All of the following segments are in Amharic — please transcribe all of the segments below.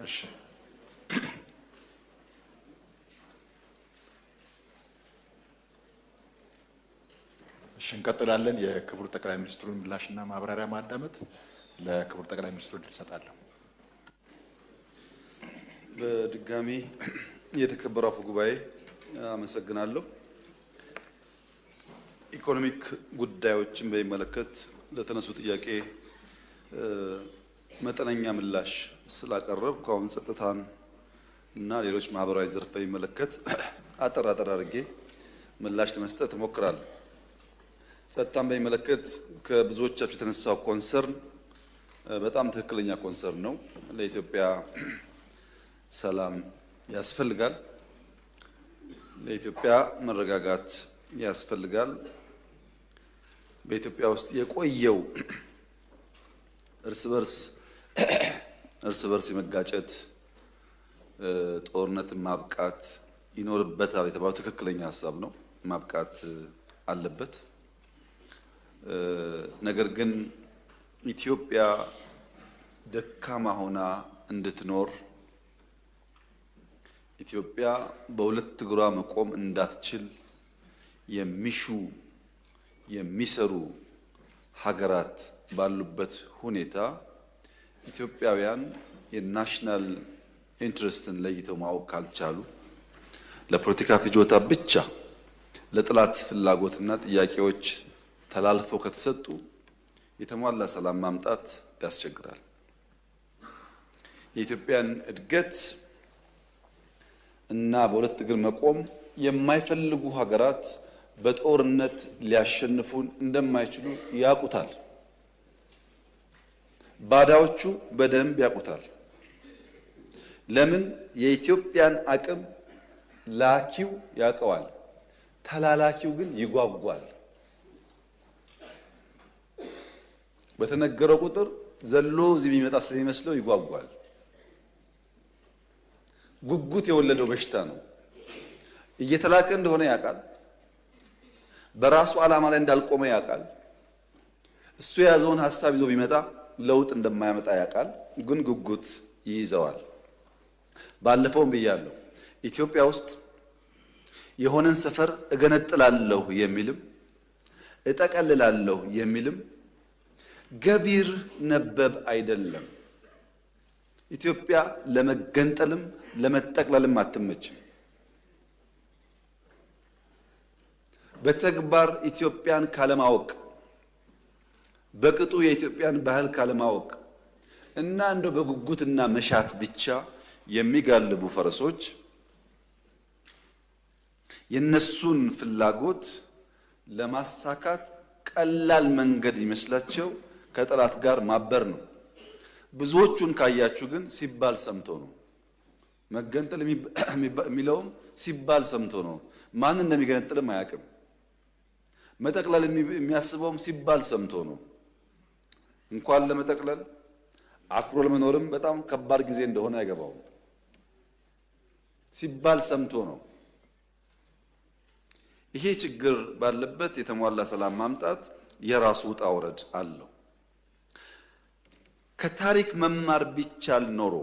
እሺ እንቀጥላለን። የክቡር ጠቅላይ ሚኒስትሩን ምላሽና ማብራሪያ ማዳመጥ ለክቡር ጠቅላይ ሚኒስትሩ እንሰጣለን። በድጋሚ የተከበሩ አፈ ጉባኤ አመሰግናለሁ። ኢኮኖሚክ ጉዳዮችን በሚመለከት ለተነሱ ጥያቄ መጠነኛ ምላሽ ስላቀረብኩ አሁን ጸጥታን እና ሌሎች ማህበራዊ ዘርፍ በሚመለከት አጠር አድርጌ ምላሽ ለመስጠት እሞክራለሁ። ጸጥታን በሚመለከት ከብዙዎቻችሁ የተነሳው ኮንሰርን በጣም ትክክለኛ ኮንሰርን ነው። ለኢትዮጵያ ሰላም ያስፈልጋል። ለኢትዮጵያ መረጋጋት ያስፈልጋል። በኢትዮጵያ ውስጥ የቆየው እርስ በርስ የመጋጨት ጦርነትን ማብቃት ይኖርበታል የተባለው ትክክለኛ ሀሳብ ነው። ማብቃት አለበት። ነገር ግን ኢትዮጵያ ደካማ ሆና እንድትኖር ኢትዮጵያ በሁለት እግሯ መቆም እንዳትችል የሚሰሩ ሀገራት ባሉበት ሁኔታ ኢትዮጵያውያን የናሽናል ኢንትረስትን ለይተው ማወቅ ካልቻሉ ለፖለቲካ ፍጆታ ብቻ ለጥላት ፍላጎትና ጥያቄዎች ተላልፈው ከተሰጡ የተሟላ ሰላም ማምጣት ያስቸግራል። የኢትዮጵያን እድገት እና በሁለት እግር መቆም የማይፈልጉ ሀገራት በጦርነት ሊያሸንፉን እንደማይችሉ ያውቁታል። ባዳዎቹ በደንብ ያውቁታል። ለምን? የኢትዮጵያን አቅም ላኪው ያውቀዋል፣ ተላላኪው ግን ይጓጓል። በተነገረው ቁጥር ዘሎ እዚህ የሚመጣ ስለሚመስለው ይጓጓል። ጉጉት የወለደው በሽታ ነው። እየተላከ እንደሆነ ያውቃል። በራሱ ዓላማ ላይ እንዳልቆመ ያውቃል። እሱ የያዘውን ሀሳብ ይዞ ቢመጣ ለውጥ እንደማያመጣ ያውቃል። ግን ጉጉት ይይዘዋል። ባለፈውም ብያለሁ፣ ኢትዮጵያ ውስጥ የሆነን ሰፈር እገነጥላለሁ የሚልም እጠቀልላለሁ የሚልም ገቢር ነበብ አይደለም። ኢትዮጵያ ለመገንጠልም ለመጠቅለልም አትመችም። በተግባር ኢትዮጵያን ካለማወቅ፣ በቅጡ የኢትዮጵያን ባህል ካለማወቅ እና እንደው በጉጉትና መሻት ብቻ የሚጋልቡ ፈረሶች የነሱን ፍላጎት ለማሳካት ቀላል መንገድ ይመስላቸው ከጠላት ጋር ማበር ነው። ብዙዎቹን ካያችሁ ግን ሲባል ሰምቶ ነው። መገንጠል የሚለውም ሲባል ሰምቶ ነው። ማን እንደሚገነጥልም አያውቅም። መጠቅለል የሚያስበውም ሲባል ሰምቶ ነው። እንኳን ለመጠቅለል አክብሮ ለመኖርም በጣም ከባድ ጊዜ እንደሆነ አይገባውም። ሲባል ሰምቶ ነው። ይሄ ችግር ባለበት የተሟላ ሰላም ማምጣት የራሱ ውጣ ውረድ አለው። ከታሪክ መማር ቢቻል ኖሮ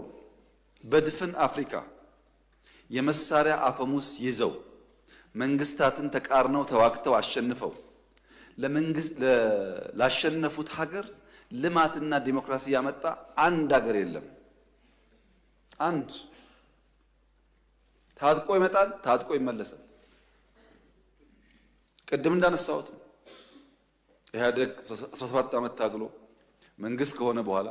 በድፍን አፍሪካ የመሳሪያ አፈሙስ ይዘው መንግስታትን ተቃርነው ተዋግተው አሸንፈው ላሸነፉት ሀገር ልማትና ዲሞክራሲ ያመጣ አንድ ሀገር የለም። አንድ ታጥቆ ይመጣል፣ ታጥቆ ይመለሳል። ቅድም እንዳነሳሁት ኢህአዴግ 17 ዓመት ታግሎ መንግስት ከሆነ በኋላ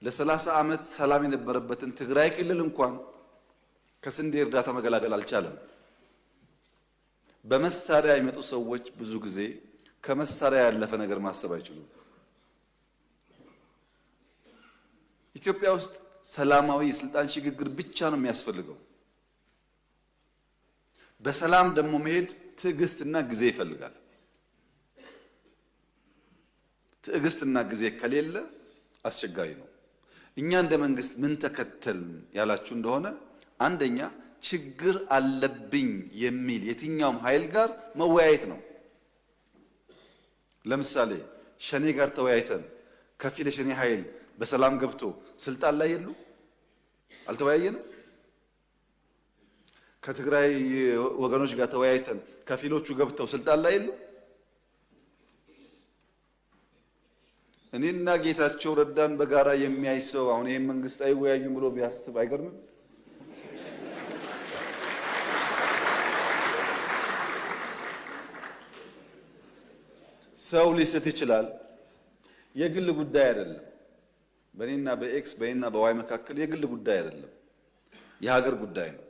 ለ30 ዓመት ሰላም የነበረበትን ትግራይ ክልል እንኳን ከስንዴ እርዳታ መገላገል አልቻለም። በመሳሪያ የሚመጡ ሰዎች ብዙ ጊዜ ከመሳሪያ ያለፈ ነገር ማሰብ አይችሉም። ኢትዮጵያ ውስጥ ሰላማዊ የስልጣን ሽግግር ብቻ ነው የሚያስፈልገው። በሰላም ደግሞ መሄድ ትዕግስትና ጊዜ ይፈልጋል። ትዕግስትና ጊዜ ከሌለ አስቸጋሪ ነው። እኛ እንደ መንግስት ምን ተከተልን ያላችሁ እንደሆነ አንደኛ ችግር አለብኝ የሚል የትኛውም ኃይል ጋር መወያየት ነው። ለምሳሌ ሸኔ ጋር ተወያይተን ከፊል የሸኔ ኃይል በሰላም ገብቶ ስልጣን ላይ የሉ አልተወያየንም? ከትግራይ ወገኖች ጋር ተወያይተን ከፊሎቹ ገብተው ስልጣን ላይ የሉ። እኔና ጌታቸው ረዳን በጋራ የሚያይ ሰው አሁን ይሄን መንግስት አይወያዩም ብሎ ቢያስብ አይገርምም? ሰው ሊስት ይችላል። የግል ጉዳይ አይደለም። በእኔና በኤክስ በእኔና በዋይ መካከል የግል ጉዳይ አይደለም፣ የሀገር ጉዳይ ነው።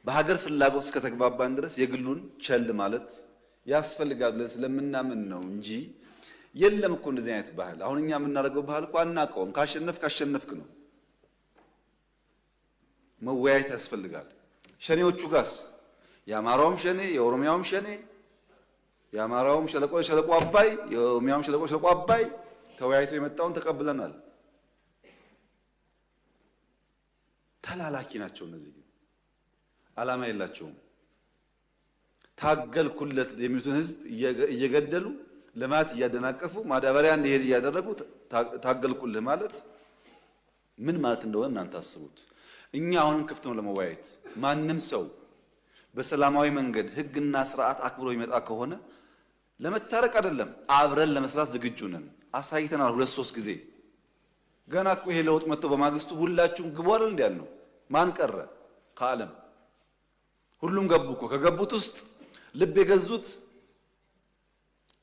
በሀገር ፍላጎት እስከተግባባን ድረስ የግሉን ቸል ማለት ያስፈልጋል ብለን ስለምናምን ነው እንጂ የለም እኮ እንደዚህ አይነት ባህል። አሁን እኛ የምናደርገው ባህል እኮ አናውቀውም። ካሸነፍክ ነው። መወያየት ያስፈልጋል። ሸኔዎቹ ጋስ የአማራውም ሸኔ የኦሮሚያውም ሸኔ፣ የአማራውም ሸለቆ አባይ የኦሮሚያውም ሸለቆ አባይ ተወያይቶ የመጣውን ተቀብለናል። ተላላኪ ናቸው እነዚህ፣ ዓላማ የላቸውም። ታገልኩለት የሚሉትን ህዝብ እየገደሉ ልማት እያደናቀፉ ማዳበሪያ እንዲሄድ እያደረጉ ታገልኩልህ ማለት ምን ማለት እንደሆነ እናንተ አስቡት። እኛ አሁንም ክፍት ነው ለመወያየት። ማንም ሰው በሰላማዊ መንገድ ህግና ስርዓት አክብሮ ይመጣ ከሆነ ለመታረቅ አይደለም አብረን ለመስራት ዝግጁ ነን። አሳይተናል 2-3 ጊዜ። ገና እኮ ይሄ ለውጥ መጥቶ በማግስቱ ሁላችሁም ግቡ አይደል እንዲያል ነው። ማን ቀረ ከዓለም? ሁሉም ገቡ እኮ። ከገቡት ውስጥ ልብ የገዙት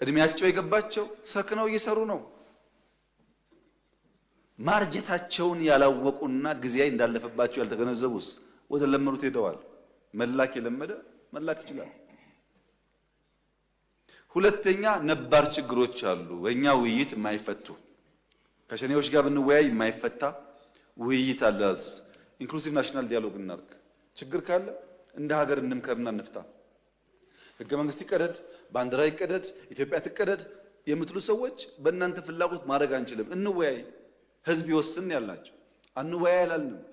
እድሜያቸው የገባቸው ሰክነው እየሰሩ ነው። ማርጀታቸውን ያላወቁና ጊዜ እንዳለፈባቸው ያልተገነዘቡስ ወደ ለመዱት ሄደዋል። መላክ የለመደ መላክ ይችላል። ሁለተኛ ነባር ችግሮች አሉ በእኛ ውይይት የማይፈቱ። ከሸኔዎች ጋር ብንወያይ የማይፈታ ውይይት አለ። ኢንክሉሲቭ ናሽናል ዲያሎግ እናርግ። ችግር ካለ እንደ ሀገር እንምከርና እንፍታ። ህገ መንግስት ይቀደድ፣ ባንዲራ ይቀደድ፣ ኢትዮጵያ ትቀደድ የምትሉ ሰዎች በእናንተ ፍላጎት ማድረግ አንችልም። እንወያይ፣ ህዝብ ይወስን ያልናቸው። አንወያይ አላልንም።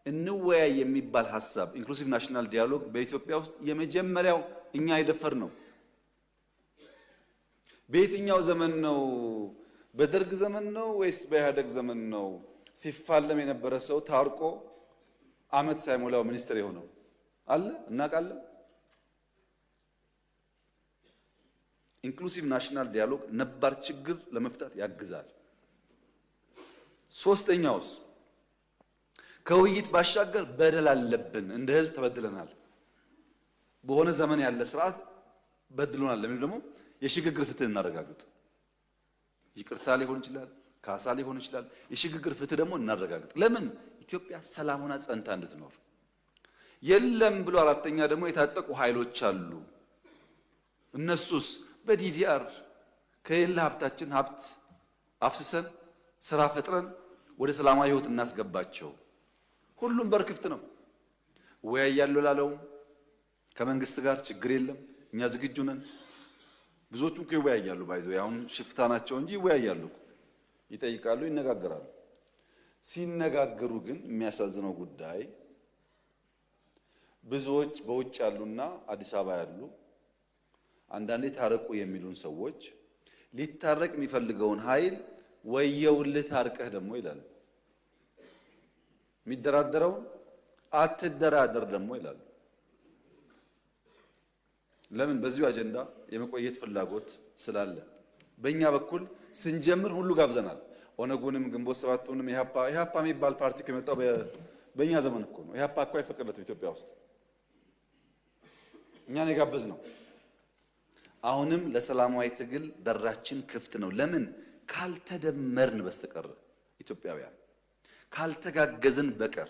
እንወያይ የሚባል ሀሳብ ኢንክሉሲቭ ናሽናል ዲያሎግ በኢትዮጵያ ውስጥ የመጀመሪያው እኛ የደፈር ነው። በየትኛው ዘመን ነው? በደርግ ዘመን ነው ወይስ በኢህአደግ ዘመን ነው ሲፋለም የነበረ ሰው ታርቆ አመት ሳይሞላው ሚኒስትር የሆነው? አለ እናውቃለን። ኢንክሉሲቭ ናሽናል ዲያሎግ ነባር ችግር ለመፍታት ያግዛል። ሶስተኛውስ ከውይይት ባሻገር በደል አለብን፣ እንደ ህዝብ ተበድለናል፣ በሆነ ዘመን ያለ ስርዓት በድሎናል ለምን ደግሞ የሽግግር ፍትህ እናረጋግጥ። ይቅርታ ሊሆን ይችላል፣ ካሳ ሊሆን ይችላል። የሽግግር ፍትህ ደግሞ እናረጋግጥ። ለምን ኢትዮጵያ ሰላም ሆና ጸንታ እንድትኖር። የለም ብሎ አራተኛ ደግሞ የታጠቁ ኃይሎች አሉ። እነሱስ በዲዲአር ከሌላ ሀብታችን ሀብት አፍስሰን ስራ ፈጥረን ወደ ሰላማዊ ህይወት እናስገባቸው። ሁሉም በር ክፍት ነው። እወያያለሁ ላለውም ከመንግስት ጋር ችግር የለም፣ እኛ ዝግጁ ነን። ብዙዎቹም እኮ ይወያያሉ። ባይዘው አሁን ሽፍታ ናቸው እንጂ ይወያያሉ፣ ይጠይቃሉ፣ ይነጋገራሉ። ሲነጋገሩ ግን የሚያሳዝነው ጉዳይ ብዙዎች በውጭ ያሉና አዲስ አበባ ያሉ አንዳንዴ ታረቁ የሚሉን ሰዎች ሊታረቅ የሚፈልገውን ኃይል ወየውልህ ታርቀህ ደግሞ ይላሉ። የሚደራደረውን አትደራደር ደግሞ ይላሉ። ለምን? በዚሁ አጀንዳ የመቆየት ፍላጎት ስላለ። በእኛ በኩል ስንጀምር ሁሉ ጋብዘናል። ኦነጉንም ግንቦት ሰባቱንም ኢህአፓ የሚባል ፓርቲ ከመጣው በእኛ ዘመን እኮ ነው። ኢህአፓ እኮ አይፈቀድለትም ኢትዮጵያ ውስጥ፣ እኛን የጋበዝ ነው። አሁንም ለሰላማዊ ትግል በራችን ክፍት ነው። ለምን? ካልተደመርን በስተቀር ኢትዮጵያውያን ካልተጋገዝን በቀር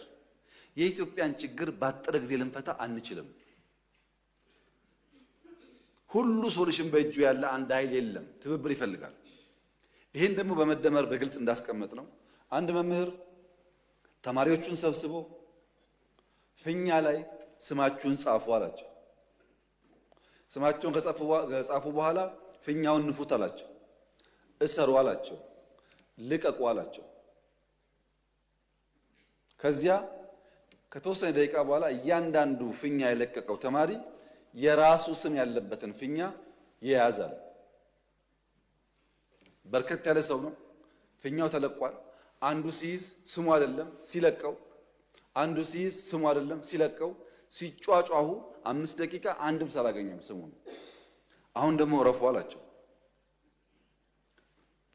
የኢትዮጵያን ችግር ባጠረ ጊዜ ልንፈታ አንችልም። ሁሉ ሶሉሽን በእጁ ያለ አንድ ኃይል የለም፣ ትብብር ይፈልጋል። ይህን ደግሞ በመደመር በግልጽ እንዳስቀመጥ ነው። አንድ መምህር ተማሪዎቹን ሰብስቦ ፊኛ ላይ ስማችሁን ጻፉ አላቸው። ስማቸውን ከጻፉ በኋላ ፊኛውን ንፉት አላቸው። እሰሩ አላቸው። ልቀቁ አላቸው። ከዚያ ከተወሰነ ደቂቃ በኋላ እያንዳንዱ ፊኛ የለቀቀው ተማሪ የራሱ ስም ያለበትን ፊኛ ይያዛል። በርከት ያለ ሰው ነው። ፊኛው ተለቋል። አንዱ ሲይዝ ስሙ አይደለም ሲለቀው አንዱ ሲይዝ ስሙ አይደለም ሲለቀው ሲጫጫሁ 5 ደቂቃ አንድም ሳላገኘም ስሙን። አሁን ደግሞ ረፉ አላቸው።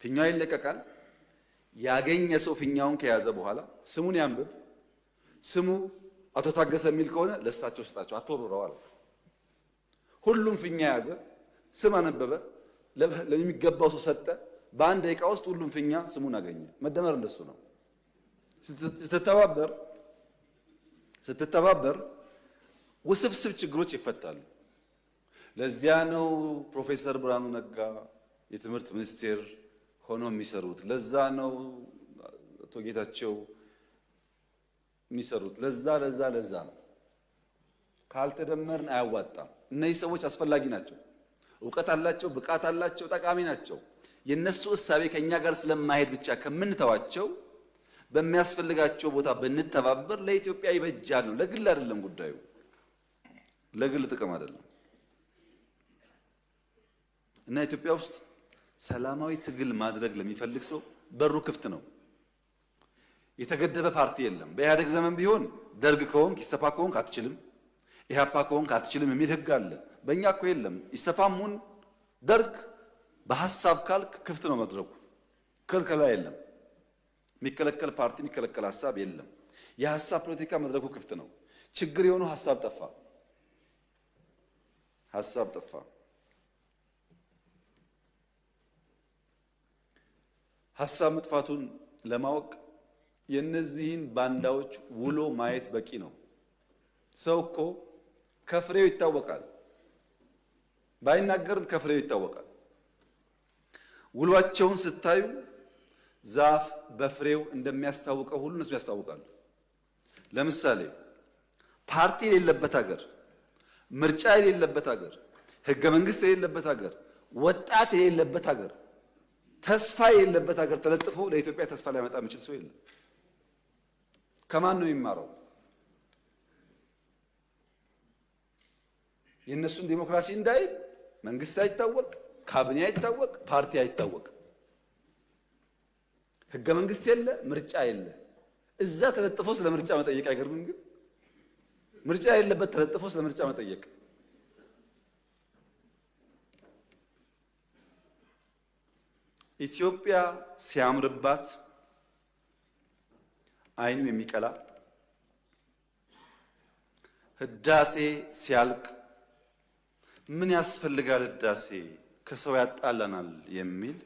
ፊኛው ይለቀቃል። ያገኘ ሰው ፊኛውን ከያዘ በኋላ ስሙን ያንብብ። ስሙ አቶ ታገሰ የሚል ከሆነ ለስታቸው ስጣቸው፣ አትወርውረዋል። ሁሉም ፊኛ ያዘ፣ ስም አነበበ፣ ለሚገባው ሰው ሰጠ። በአንድ ደቂቃ ውስጥ ሁሉም ፊኛ ስሙን አገኘ። መደመር እንደሱ ነው። ስትተባበር ውስብስብ ችግሮች ይፈታሉ። ለዚያ ነው ፕሮፌሰር ብርሃኑ ነጋ የትምህርት ሚኒስቴር ሆኖ የሚሰሩት። ለዛ ነው አቶ ጌታቸው የሚሰሩት። ለዛ ነው። ካልተደመርን አያዋጣም። እነዚህ ሰዎች አስፈላጊ ናቸው። እውቀት አላቸው፣ ብቃት አላቸው፣ ጠቃሚ ናቸው። የነሱ እሳቤ ከኛ ጋር ስለማይሄድ ብቻ ከምንተዋቸው በሚያስፈልጋቸው ቦታ ብንተባበር ለኢትዮጵያ ይበጃል ነው። ለግል አይደለም ጉዳዩ፣ ለግል ጥቅም አይደለም። እና ኢትዮጵያ ውስጥ ሰላማዊ ትግል ማድረግ ለሚፈልግ ሰው በሩ ክፍት ነው። የተገደበ ፓርቲ የለም። በኢህአደግ ዘመን ቢሆን ደርግ ከሆንክ ኢሰፓ ከሆንክ አትችልም፣ ኢህአፓ ከሆንክ አትችልም የሚል ህግ አለ። በእኛ እኮ የለም። ኢሰፓሙን ደርግ በሐሳብ ካልክ ክፍት ነው መድረኩ፣ ክልከላ የለም። የሚከለከል ፓርቲ የሚከለከል ሐሳብ የለም። የሐሳብ ፖለቲካ መድረኩ ክፍት ነው። ችግር የሆነው ሐሳብ ጠፋ። ሐሳብ መጥፋቱን ለማወቅ የነዚህን ባንዳዎች ውሎ ማየት በቂ ነው። ሰው እኮ ከፍሬው ይታወቃል። ባይናገርም ከፍሬው ይታወቃል። ውሏቸውን ስታዩ ዛፍ በፍሬው እንደሚያስታውቀው ሁሉ እነሱ ያስታውቃሉ። ለምሳሌ ፓርቲ የሌለበት ሀገር፣ ምርጫ የሌለበት ሀገር፣ ህገ መንግስት የሌለበት ሀገር፣ ወጣት የሌለበት ሀገር፣ ተስፋ የሌለበት ሀገር ተለጥፎ ለኢትዮጵያ ተስፋ ሊያመጣ የሚችል ሰው የለም። ከማን ነው የሚማረው? የእነሱን ዲሞክራሲ እንዳይል መንግስት አይታወቅ፣ ካቢኔ አይታወቅ፣ ፓርቲ አይታወቅ፣ ህገ መንግስት የለ፣ ምርጫ የለ። እዛ ተለጥፎ ስለ ምርጫ መጠየቅ አይገርምም? ግን ምርጫ የሌለበት ተለጥፎ ስለ ምርጫ መጠየቅ ኢትዮጵያ ሲያምርባት አይኑ የሚቀላ ህዳሴ ሲያልቅ ምን ያስፈልጋል ህዳሴ ከሰው ያጣላናል የሚል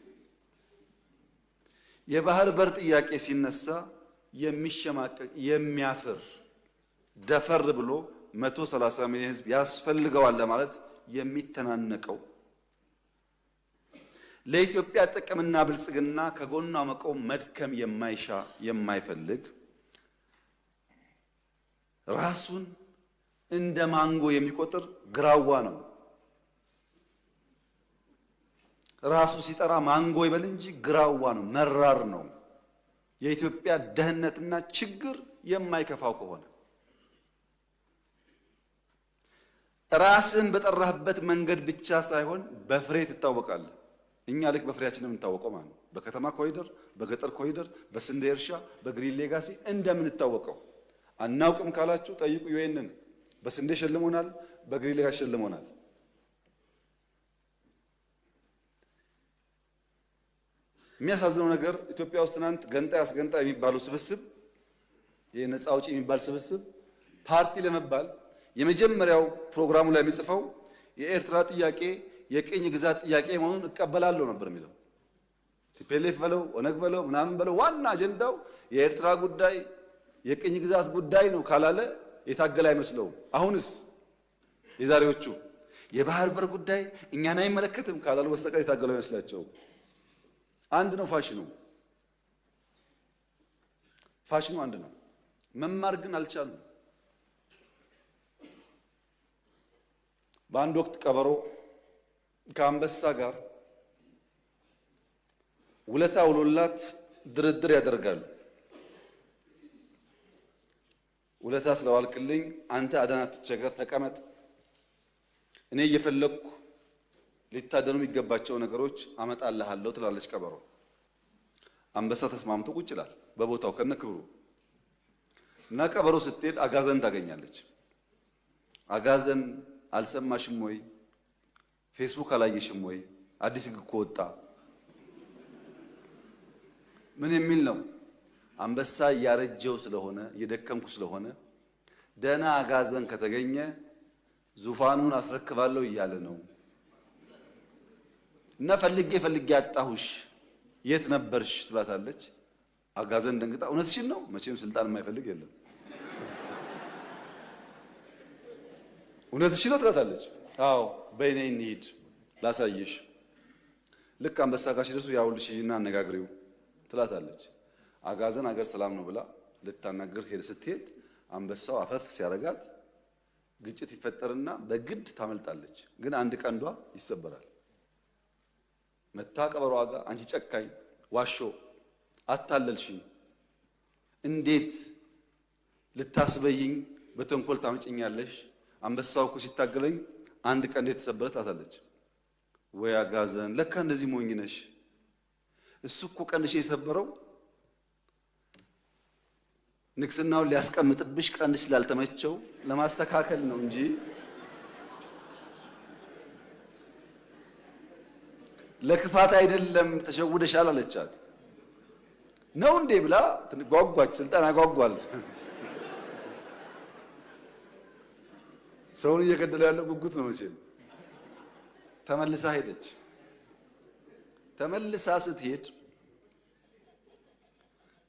የባህር በር ጥያቄ ሲነሳ የሚሸማቀቅ የሚያፍር ደፈር ብሎ 130 ሚሊዮን ህዝብ ያስፈልገዋል ለማለት የሚተናነቀው ለኢትዮጵያ ጥቅምና ብልጽግና ከጎኗ መቆም መድከም የማይሻ የማይፈልግ ራሱን እንደ ማንጎ የሚቆጥር ግራዋ ነው። ራሱ ሲጠራ ማንጎ ይበል እንጂ ግራዋ ነው፣ መራር ነው። የኢትዮጵያ ደህንነትና ችግር የማይከፋው ከሆነ ራስን በጠራህበት መንገድ ብቻ ሳይሆን በፍሬ ትታወቃለህ። እኛ ልክ በፍሬያችን የምንታወቀው ማለት ነው። በከተማ ኮሪደር፣ በገጠር ኮሪደር፣ በስንዴ እርሻ፣ በግሪን ሌጋሲ እንደምንታወቀው አናውቅም ካላችሁ ጠይቁ። ዩኤንን በስንዴ ሸልሞናል፣ በግሪን ሌጋሲ ሸልሞናል። የሚያሳዝነው ነገር ኢትዮጵያ ውስጥ ትናንት ገንጣይ አስገንጣይ የሚባለው ስብስብ የነፃ አውጪ የሚባል ስብስብ ፓርቲ ለመባል የመጀመሪያው ፕሮግራሙ ላይ የሚጽፈው የኤርትራ ጥያቄ የቅኝ ግዛት ጥያቄ መሆኑን እቀበላለሁ ነበር የሚለው። ቲፒኤልኤፍ በለው ኦነግ በለው ምናምን በለው ዋና አጀንዳው የኤርትራ ጉዳይ የቅኝ ግዛት ጉዳይ ነው ካላለ የታገለ አይመስለውም። አሁንስ የዛሬዎቹ የባህር በር ጉዳይ እኛን አይመለከትም ካላሉ በስተቀር የታገለ አይመስላቸውም። አንድ ነው ፋሽኑ አንድ ነው። መማር ግን አልቻሉም። በአንድ ወቅት ቀበሮ ከአንበሳ ጋር ውለታ ውሎላት ድርድር ያደርጋሉ። ውለታ ስለዋልክልኝ አንተ አደና ትቸገር ተቀመጥ፣ እኔ እየፈለግኩ ሊታደኑ የሚገባቸው ነገሮች አመጣልሃለሁ ትላለች ቀበሮ። አንበሳ ተስማምቶ ቁጭ ይላል በቦታው ከነ ክብሩ። እና ቀበሮ ስትሄድ አጋዘን ታገኛለች። አጋዘን አልሰማሽም ወይ? ፌስቡክ አላየሽም ወይ? አዲስ ሕግ እኮ ወጣ። ምን የሚል ነው? አንበሳ እያረጀው ስለሆነ እየደከምኩ ስለሆነ ደህና አጋዘን ከተገኘ ዙፋኑን አስረክባለሁ እያለ ነው። እና ፈልጌ አጣሁሽ የት ነበርሽ ትላታለች። አጋዘን ደንግጣ እውነትሽን ነው? መቼም ስልጣን የማይፈልግ የለም። እውነትሽን ነው ትላታለች። አዎ በእኔ እንሂድ ላሳየሽ። ልክ አንበሳ ጋር ሲደርሱ ያውልሽ እና አነጋግሪው ትላታለች። አጋዘን አገር ሰላም ነው ብላ ልታናገር ስትሄድ አንበሳው አፈፍ ሲያረጋት ግጭት ይፈጠርና በግድ ታመልጣለች። ግን አንድ ቀንዷ ይሰበራል። መታ ቀበሮዋ ጋር አንቺ ጨካኝ ዋሾ አታለልሽኝ፣ እንዴት ልታስበይኝ በተንኮል ታመጭኛለሽ? አንበሳው እኮ ሲታገለኝ አንድ ቀንዴ የተሰበረ ትላታለች። ወይ አጋዘን ለካ እንደዚህ ሞኝ ነሽ። እሱ እኮ ቀንድሽ የሰበረው ንግስናውን ሊያስቀምጥብሽ ቀንድሽ ስላልተመቸው ለማስተካከል ነው እንጂ ለክፋት አይደለም። ተሸውደሻል አለቻት። ነው እንዴ ብላ ጓጓች። ስልጣን ያጓጓል። ሰውን እየገደለ ያለው ጉጉት ነው መቼም። ተመልሳ ሄደች። ተመልሳ ስትሄድ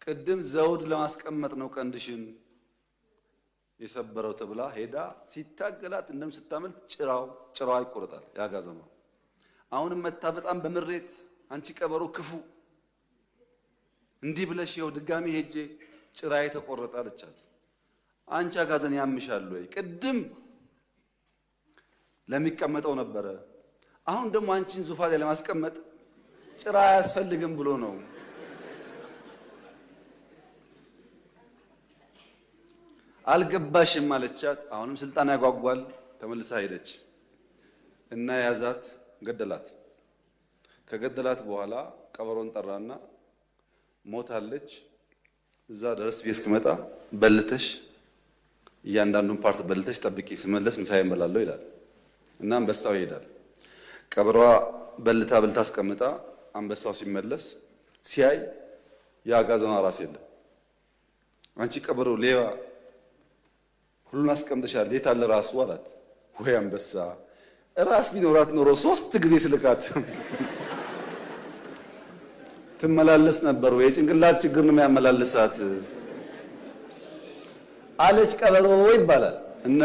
ቅድም ዘውድ ለማስቀመጥ ነው ቀንድሽን የሰበረው ተብላ ሄዳ ሲታገላት እንደም ስታመልጥ ጭራዋ ይቆረጣል ያጋዘማ። አሁንም መታ በጣም በምሬት አንቺ ቀበሮ ክፉ እንዲህ ብለሽ ይኸው ድጋሚ ሄጄ ጭራዬ ተቆረጠ አለቻት። አንቺ አጋዘን ያምሻል ወይ? ቅድም ለሚቀመጠው ነበረ፣ አሁን ደግሞ አንቺን ዙፋን ላይ ለማስቀመጥ ጭራ አያስፈልግም ብሎ ነው። አልገባሽም አለቻት። አሁንም ስልጣን ያጓጓል። ተመልሳ ሄደች እና ያዛት፣ ገደላት። ከገደላት በኋላ ቀበሮን ጠራና ሞታለች፣ እዛ ድረስ ቤት እስክመጣ በልተሽ እያንዳንዱን ፓርት በልተሽ ጠብቂ፣ ስመለስ ምሳዬን እበላለሁ ይላል እና አንበሳው ይሄዳል። ቀበሯ በልታ አስቀምጣ አንበሳው ሲመለስ ሲያይ የአጋዘኗ ራስ የለም። አንቺ ቀበሮ ሌባ ሁሉን አስቀምጠሻል፣ የት አለ ራሱ አላት። ወይ አንበሳ ራስ ቢኖራት ኖሮ 3 ጊዜ ስልካት ትመላለስ ነበር ወይ? የጭንቅላት ችግር ነው የሚያመላልሳት አለች ቀበሮ ይባላል። እና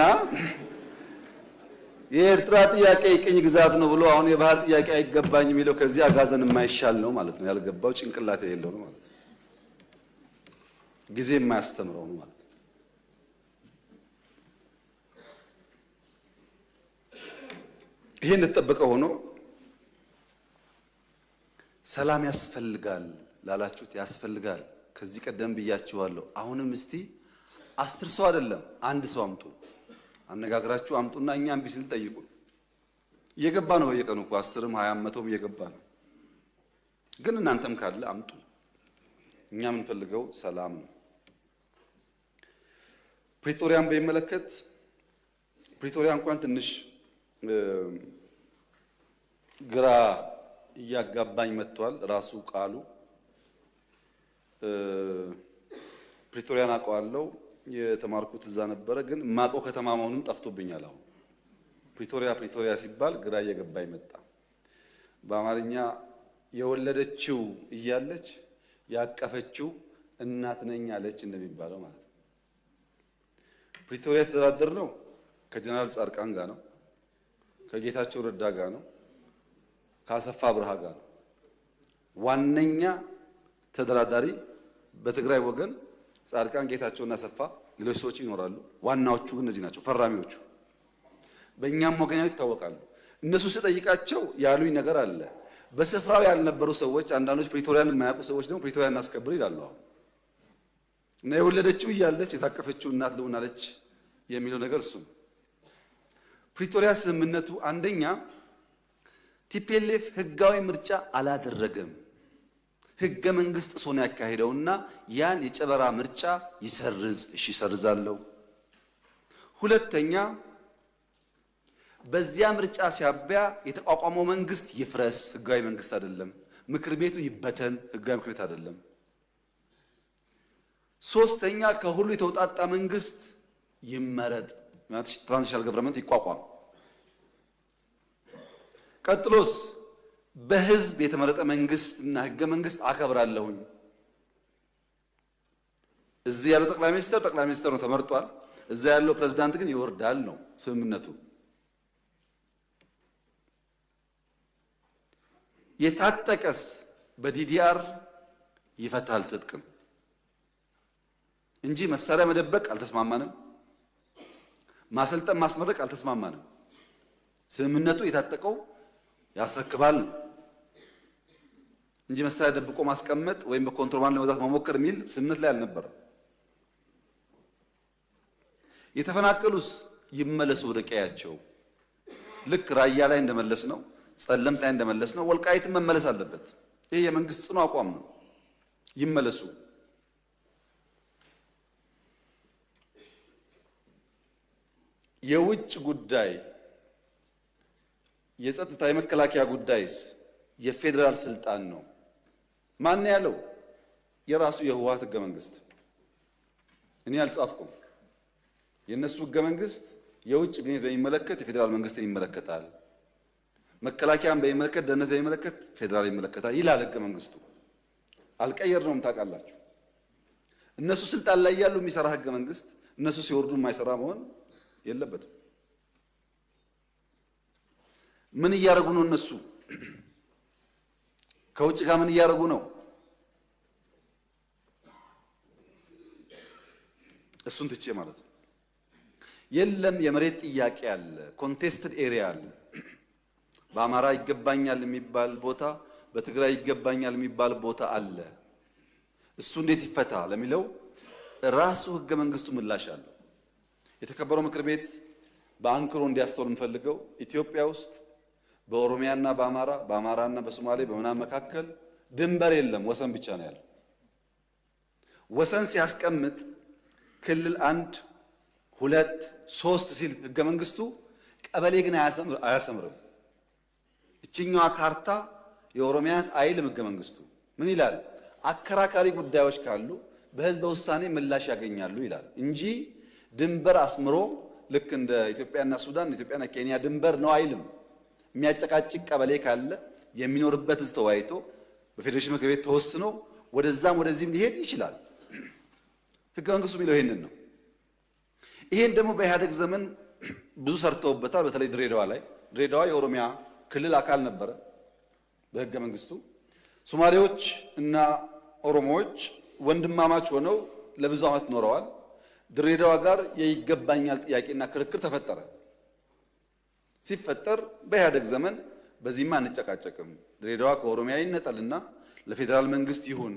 የኤርትራ ጥያቄ የቅኝ ግዛት ነው ብሎ አሁን የባህር ጥያቄ አይገባኝ የሚለው ከዚህ አጋዘን የማይሻል ነው ማለት ነው። ያልገባው ጭንቅላት የሌለው ነው ማለት ነው። ጊዜ የማያስተምረው ነው ማለት ነው። ይሄ እንደተጠበቀ ሆኖ ሰላም ያስፈልጋል ላላችሁት ያስፈልጋል። ከዚህ ቀደም ብያችኋለሁ። አሁንም እስቲ 10 ሰው አይደለም 1 ሰው አምጡ፣ አነጋግራችሁ አምጡና እኛም ቢስል ጠይቁ። እየገባ ነው በየቀኑ እኮ 10ም 20ም 100ም እየገባ ነው። ግን እናንተም ካለ አምጡ። እኛ የምንፈልገው ሰላም ነው። ፕሪቶሪያን በሚመለከት ፕሪቶሪያ እንኳን ትንሽ ግራ እያጋባኝ መጥቷል። ራሱ ቃሉ ፕሪቶሪያን አውቀዋለሁ፣ የተማርኩት እዛ ነበረ። ግን ማውቀው ከተማ መሆኑን ጠፍቶብኛል። አሁን ፕሪቶሪያ ሲባል ግራ እየገባኝ መጣ። በአማርኛ የወለደችው እያለች ያቀፈችው እናት ነኝ አለች እንደሚባለው ማለት ነው። ፕሪቶሪያ የተደራደር ነው ከጀነራል ጻድቃን ጋር ነው፣ ከጌታቸው ረዳ ጋር ነው፣ ከአሰፋ ብርሃ ጋር ነው። ዋነኛ ተደራዳሪ በትግራይ ወገን ጻድቃን፣ ጌታቸውና አሰፋ፣ ሌሎች ሰዎች ይኖራሉ። ዋናዎቹ ግን እነዚህ ናቸው ፈራሚዎቹ። በእኛም ወገን ይታወቃሉ። እነሱ ስጠይቃቸው ያሉኝ ነገር አለ። በስፍራው ያልነበሩ ሰዎች፣ አንዳንዶች ፕሪቶሪያን የማያውቁ ሰዎች ደግሞ ፕሪቶሪያን እናስከብር ይላሉ። አሁን እና የወለደችው እያለች የታቀፈችው እናት ልሆናለች የሚለው ነገር እሱ ነው። ፕሪቶሪያ ስምምነቱ አንደኛ ቲፒኤልኤፍ ህጋዊ ምርጫ አላደረገም። ህገ መንግስት ጥሶ ነው ያካሄደውና ያን የጨበራ ምርጫ ይሰርዝ። እሺ ይሰርዛለሁ። ሁለተኛ በዚያ ምርጫ ሲያበያ የተቋቋመው መንግስት ይፍረስ፣ ህጋዊ መንግስት አይደለም። ምክር ቤቱ ይበተን፣ ህጋዊ ምክር ቤት አይደለም። ሶስተኛ ከሁሉ የተውጣጣ መንግስት ይመረጥ፣ ማለት ትራንዚሽናል ገቨርንመንት ይቋቋም። ቀጥሎስ በህዝብ የተመረጠ መንግስትና ህገ መንግስት አከብራለሁኝ። እዚህ ያለው ጠቅላይ ሚኒስትር ነው ተመርጧል። እዛ ያለው ፕሬዝዳንት ግን ይወርዳል ነው ስምምነቱ። የታጠቀስ በዲዲአር ይፈታል ትጥቅም እንጂ መሳሪያ መደበቅ አልተስማማንም። ማሰልጠን ማስመረቅ አልተስማማንም። ስምምነቱ የታጠቀው ያስረክባል ነው እንጂ መሳሪያ ደብቆ ማስቀመጥ ወይም በኮንትሮባንድ ለመግዛት መሞከር የሚል ስምምነት ላይ አልነበረም። የተፈናቀሉስ ይመለሱ ወደ ቀያቸው። ልክ ራያ ላይ እንደመለስ ነው፣ ጸለምት ላይ እንደመለስ ነው፣ ወልቃይትም መመለስ አለበት። ይሄ የመንግስት ጽኑ አቋም ነው። ይመለሱ። የውጭ ጉዳይ፣ የጸጥታ፣ የመከላከያ ጉዳይስ የፌዴራል ስልጣን ነው። ማን ያለው? የራሱ የህወሓት ህገ መንግስት። እኔ አልጻፍኩም። የነሱ ህገ መንግስት የውጭ ግንኙነት በሚመለከት የፌዴራል መንግስትን ይመለከታል፣ መከላከያን በሚመለከት፣ ደህንነት በሚመለከት ፌዴራል ይመለከታል ይላል ህገ መንግስቱ። አልቀየርነውም፣ ታውቃላችሁ። እነሱ ስልጣን ላይ ያሉ የሚሰራ ህገ መንግስት እነሱ ሲወርዱ የማይሰራ መሆን የለበትም። ምን እያደረጉ ነው እነሱ? ከውጭ ጋር ምን እያደረጉ ነው? እሱን ትቼ ማለት ነው። የለም የመሬት ጥያቄ አለ፣ ኮንቴስትድ ኤሪያ አለ። በአማራ ይገባኛል የሚባል ቦታ፣ በትግራይ ይገባኛል የሚባል ቦታ አለ። እሱ እንዴት ይፈታ ለሚለው ራሱ ህገ መንግስቱ ምላሽ አለው። የተከበረው ምክር ቤት በአንክሮ እንዲያስተውል የምፈልገው ኢትዮጵያ ውስጥ በኦሮሚያና በአማራ፣ በአማራና በሶማሌ በምናምን መካከል ድንበር የለም፣ ወሰን ብቻ ነው ያለው። ወሰን ሲያስቀምጥ ክልል 1 2 3 ሲል ህገ መንግስቱ ቀበሌ ግን አያሰምርም። እችኛዋ ካርታ የኦሮሚያት አይልም ህገ መንግስቱ። ምን ይላል? አከራካሪ ጉዳዮች ካሉ በህዝበ ውሳኔ ምላሽ ያገኛሉ ይላል እንጂ ድንበር አስምሮ ልክ እንደ ኢትዮጵያና ሱዳን፣ ኢትዮጵያና ኬንያ ድንበር ነው አይልም። የሚያጨቃጭቅ ቀበሌ ካለ የሚኖርበት ህዝብ ተወያይቶ በፌዴሬሽን ምክር ቤት ተወስኖ ወደዛም ወደዚህም ሊሄድ ይችላል። ህገ መንግስቱ የሚለው ይሄንን ነው። ይሄን ደግሞ በኢህአደግ ዘመን ብዙ ሰርተውበታል። በተለይ ድሬዳዋ ላይ። ድሬዳዋ የኦሮሚያ ክልል አካል ነበረ በህገ መንግስቱ። ሶማሌዎች እና ኦሮሞዎች ወንድማማች ሆነው ለብዙ ዓመት ኖረዋል። ድሬዳዋ ጋር የይገባኛል ጥያቄና ክርክር ተፈጠረ። ሲፈጠር በኢህአደግ ዘመን በዚህማ አንጨቃጨቅም፣ ድሬዳዋ ከኦሮሚያ ይነጠልና ለፌዴራል መንግስት ይሁን፣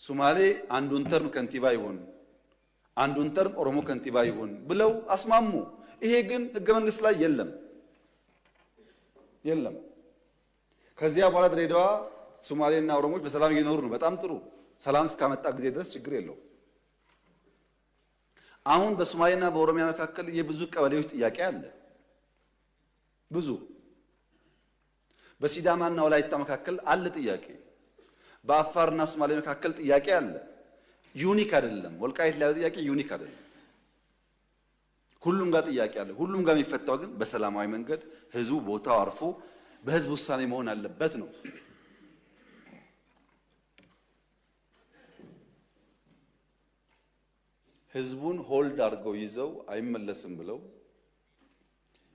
ሶማሌ አንዱን ተርም ከንቲባ ይሁን፣ አንዱን ተርም ኦሮሞ ከንቲባ ይሁን ብለው አስማሙ። ይሄ ግን ህገ መንግስት ላይ የለም። ከዚያ በኋላ ድሬዳዋ ሶማሌና ኦሮሞዎች በሰላም እየኖሩ ነው። በጣም ጥሩ። ሰላም እስካመጣ ጊዜ ድረስ ችግር የለውም። አሁን በሶማሌና በኦሮሚያ መካከል የብዙ ቀበሌዎች ጥያቄ አለ። ብዙ በሲዳማና ወላይታ መካከል አለ ጥያቄ። በአፋርና ሶማሌ መካከል ጥያቄ አለ። ዩኒክ አይደለም። ወልቃይት ላይ ጥያቄ ዩኒክ አይደለም። ሁሉም ጋር ጥያቄ አለ። ሁሉም ጋር የሚፈታው ግን በሰላማዊ መንገድ ህዝቡ ቦታው አርፎ በህዝብ ውሳኔ መሆን አለበት ነው። ህዝቡን ሆልድ አድርገው ይዘው አይመለስም ብለው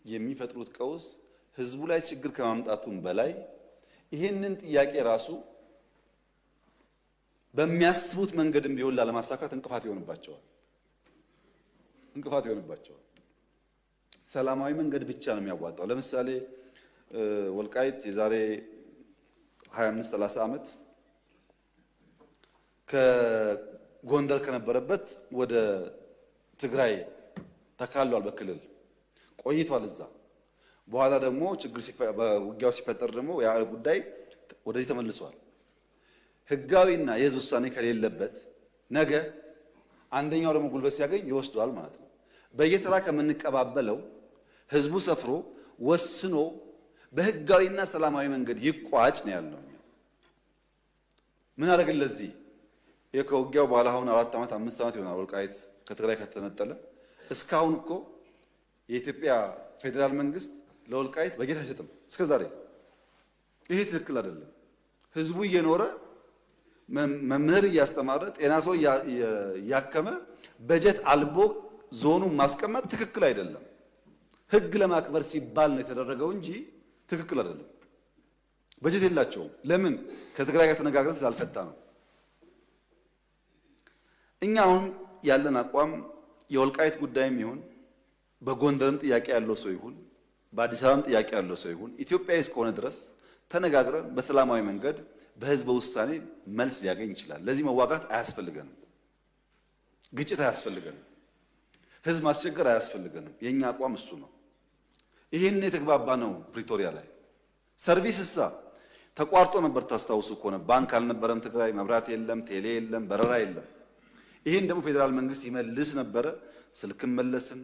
የሚፈጥሩት ቀውስ ህዝቡ ላይ ችግር ከማምጣቱም በላይ ይሄንን ጥያቄ ራሱ በሚያስቡት መንገድም ቢሆን ላለማሳካት እንቅፋት ይሆንባቸዋል። ሰላማዊ መንገድ ብቻ ነው የሚያዋጣው። ለምሳሌ ወልቃይት የዛሬ 25-30 ዓመት ከጎንደር ከነበረበት ወደ ትግራይ ተካሏል። በክልል ቆይቷል እዛ። በኋላ ደግሞ ችግር በውጊያው ሲፈጠር ደግሞ ያ ጉዳይ ወደዚህ ተመልሷል። ህጋዊና የህዝብ ውሳኔ ከሌለበት ነገ አንደኛው ደግሞ ጉልበት ሲያገኝ ይወስዷል ማለት ነው። በየተራ ከምንቀባበለው ህዝቡ ሰፍሮ ወስኖ በህጋዊና ሰላማዊ መንገድ ይቋጭ ነው ያለው። ምን አደረግን ለዚህ? ከውጊያው በኋላ አሁን 4 ዓመት 5 ዓመት ይሆናል ወልቃይት ከትግራይ ከተነጠለ። እስካሁን እኮ የኢትዮጵያ ፌዴራል መንግስት ለወልቃይት በጀት አይሰጥም እስከ ዛሬ። ይሄ ትክክል አይደለም። ህዝቡ እየኖረ መምህር እያስተማረ ጤና ሰው እያከመ በጀት አልቦ ዞኑን ማስቀመጥ ትክክል አይደለም። ህግ ለማክበር ሲባል ነው የተደረገው እንጂ ትክክል አይደለም። በጀት የላቸውም። ለምን? ከትግራይ ጋር ተነጋግረን ስላልፈታ ነው። እኛ አሁን ያለን አቋም የወልቃይት ጉዳይም ይሁን በጎንደርም ጥያቄ ያለው ሰው ይሁን በአዲስ አበባም ጥያቄ ያለው ሰው ይሁን ኢትዮጵያዊ እስከሆነ ድረስ ተነጋግረን በሰላማዊ መንገድ በህዝበ ውሳኔ መልስ ሊያገኝ ይችላል። ለዚህ መዋጋት አያስፈልገንም። ግጭት አያስፈልገንም። ህዝብ ማስቸገር አያስፈልገንም። የኛ አቋም እሱ ነው። ይሄን የተግባባ ነው። ፕሪቶሪያ ላይ ሰርቪስ እሳ ተቋርጦ ነበር። ታስታውሱ ከሆነ ባንክ አልነበረም ትግራይ፣ መብራት የለም፣ ቴሌ የለም፣ በረራ የለም። ይሄን ደግሞ ፌዴራል መንግስት ይመልስ ነበረ። ስልክም መለስን፣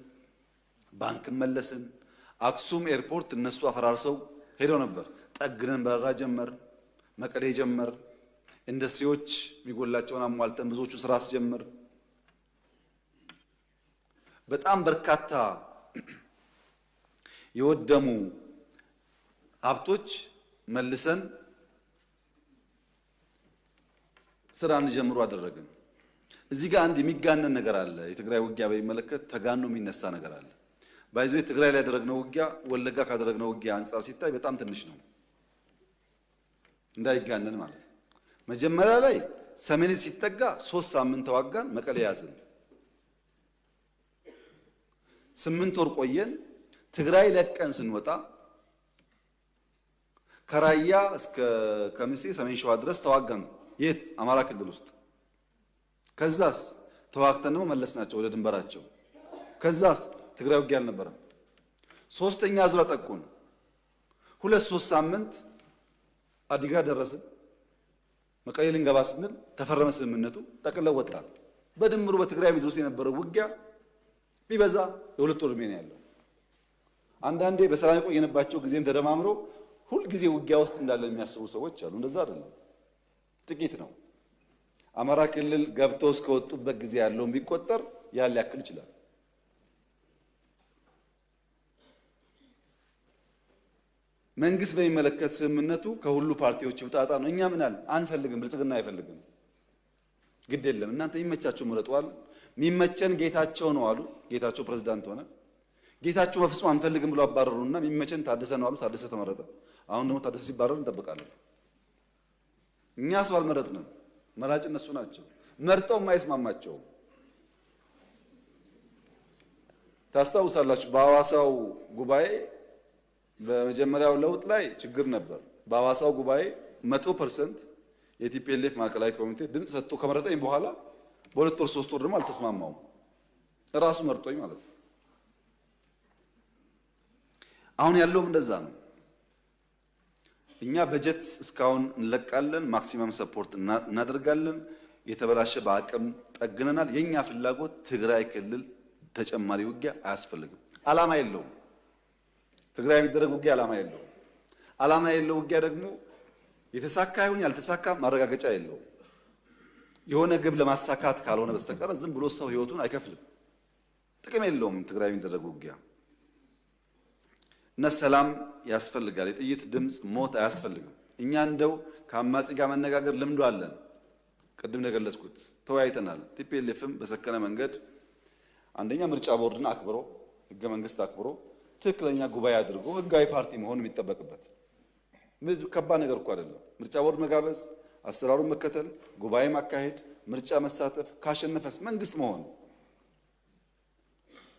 ባንክም መለስን። አክሱም ኤርፖርት እነሱ አፈራርሰው ሄደው ነበር። ጠግነን በረራ ጀመር፣ መቀሌ ጀመር፣ ኢንዱስትሪዎች የሚጎላቸውን አሟልተን ብዙዎቹ ስራ አስጀምር። በጣም በርካታ የወደሙ ሀብቶች መልሰን ስራ እንጀምሩ አደረግን። እዚህ ጋር አንድ የሚጋነን ነገር አለ። የትግራይ ውጊያ በሚመለከት ተጋኖ የሚነሳ ነገር አለ። ባይዞ ትግራይ ላይ ያደረግነው ውጊያ ወለጋ ካደረግነው ውጊያ አንጻር ሲታይ በጣም ትንሽ ነው። እንዳይጋነን ማለት ነው። መጀመሪያ ላይ ሰሜን ሲጠጋ 3 ሳምንት ተዋጋን፣ መቀሌ ያዝን። 8 ወር ቆየን። ትግራይ ለቀን ስንወጣ ከራያ እስከ ከሚሴ ሰሜን ሸዋ ድረስ ተዋጋን። የት? አማራ ክልል ውስጥ። ከዛስ ተዋግተን ደግሞ መለስናቸው ወደ ድንበራቸው። ከዛስ ትግራይ ውጊያ አልነበረም። 3ኛ ዙር ጠቁን። 2-3 ሳምንት አዲጋ ደረስን። መቀሌ ልንገባ ስንል ተፈረመ ስምምነቱ፣ ጠቅለው ወጣን። በድምሩ በትግራይ ምድር ውስጥ የነበረው ውጊያ ቢበዛ የ2 ወር ዕድሜ ነው ያለው። አንዳንዴ በሰላም የቆየንባቸው ጊዜም ተደማምሮ ሁል ጊዜ ውጊያ ውስጥ እንዳለን የሚያስቡ ሰዎች አሉ። እንደዛ አይደለም፣ ጥቂት ነው። አማራ ክልል ገብተው እስከወጡበት ጊዜ ያለውን ቢቆጠር ያን ሊያክል ይችላል። መንግስት በሚመለከት ስምምነቱ ከሁሉ ፓርቲዎች ውጣጣ ነው። እኛ ምን አለ አንፈልግም፣ ብልጽግና አይፈልግም። ግድ የለም እናንተ የሚመቻቸው ምረጧል። የሚመቸን ጌታቸው ነው አሉ። ጌታቸው ፕሬዝዳንት ሆነ። ጌታቸው በፍጹም አንፈልግም ብሎ አባረሩና የሚመቸን ታደሰ ነው አሉ። ታደሰ ተመረጠ። አሁን ደግሞ ታደሰ ሲባረር እንጠብቃለን። እኛ ሰው አልመረጥንም። መራጭ እነሱ ናቸው። መርጠው የማይስማማቸው ታስታውሳላችሁ። በሐዋሳው ጉባኤ በመጀመሪያው ለውጥ ላይ ችግር ነበር። በሐዋሳው ጉባኤ 100% የቲፒኤልኤፍ ማዕከላዊ ኮሚቴ ድምፅ ሰጥቶ ከመረጠኝ በኋላ በ2 ወር 3 ወር ደግሞ አልተስማማውም። እራሱ መርጦኝ ማለት ነው። አሁን ያለውም እንደዛ ነው። እኛ በጀት እስካሁን እንለቃለን፣ ማክሲመም ሰፖርት እናደርጋለን። የተበላሸ በአቅም ጠግነናል። የኛ ፍላጎት ትግራይ ክልል ተጨማሪ ውጊያ አያስፈልግም። አላማ የለውም። ትግራይ የሚደረግ ውጊያ አላማ የለውም። አላማ የለው ውጊያ ደግሞ የተሳካ ይሁን ያልተሳካ ማረጋገጫ የለውም። የሆነ ግብ ለማሳካት ካልሆነ በስተቀር ዝም ብሎ ሰው ህይወቱን አይከፍልም። ጥቅም የለውም ትግራይ የሚደረግ ውጊያ እና ሰላም ያስፈልጋል። የጥይት ድምፅ ሞት አያስፈልግም። እኛ እንደው ከአማጺ ጋር መነጋገር ልምዱ አለን። ቅድም እንደገለጽኩት ተወያይተናል። ቲፒኤልኤፍም በሰከነ መንገድ አንደኛ ምርጫ ቦርድን አክብሮ ህገ መንግስት አክብሮ ትክክለኛ ጉባኤ አድርጎ ህጋዊ ፓርቲ መሆን የሚጠበቅበት ከባድ ነገር እኮ አይደለም። ምርጫ ቦርድ መጋበዝ፣ አሰራሩን መከተል፣ ጉባኤ ማካሄድ፣ ምርጫ መሳተፍ፣ ካሸነፈስ መንግስት መሆን።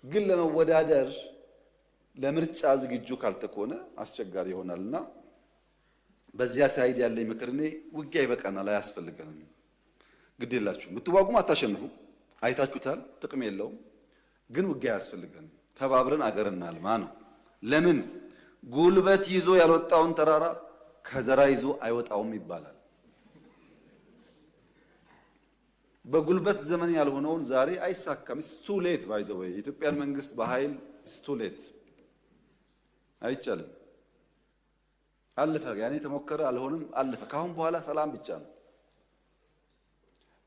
ግን ለመወዳደር ለምርጫ ዝግጁ ካልተኮነ አስቸጋሪ ይሆናልና በዚያ ሳይድ ያለኝ ምክር እኔ ውጊያ ይበቃናል፣ አያስፈልገንም። ግድ የላችሁም ብትዋጉም አታሸንፉ፣ አይታችሁታል፣ ጥቅም የለውም። ግን ውጊያ አያስፈልገንም። ተባብረን አገር እናልማ ነው። ለምን ጉልበት ይዞ ያልወጣውን ተራራ ከዘራ ይዞ አይወጣውም ይባላል። በጉልበት ዘመን ያልሆነውን ዛሬ አይሳካም። ኢትስ ቱ ሌት ባይ ዘ ዌይ የኢትዮጵያን መንግስት በኃይል ኢትስ ቱ ሌት አይቻልም። አለፈ። ያኔ ተሞከረ፣ አልሆንም፣ አለፈ። ካሁን በኋላ ሰላም ብቻ ነው።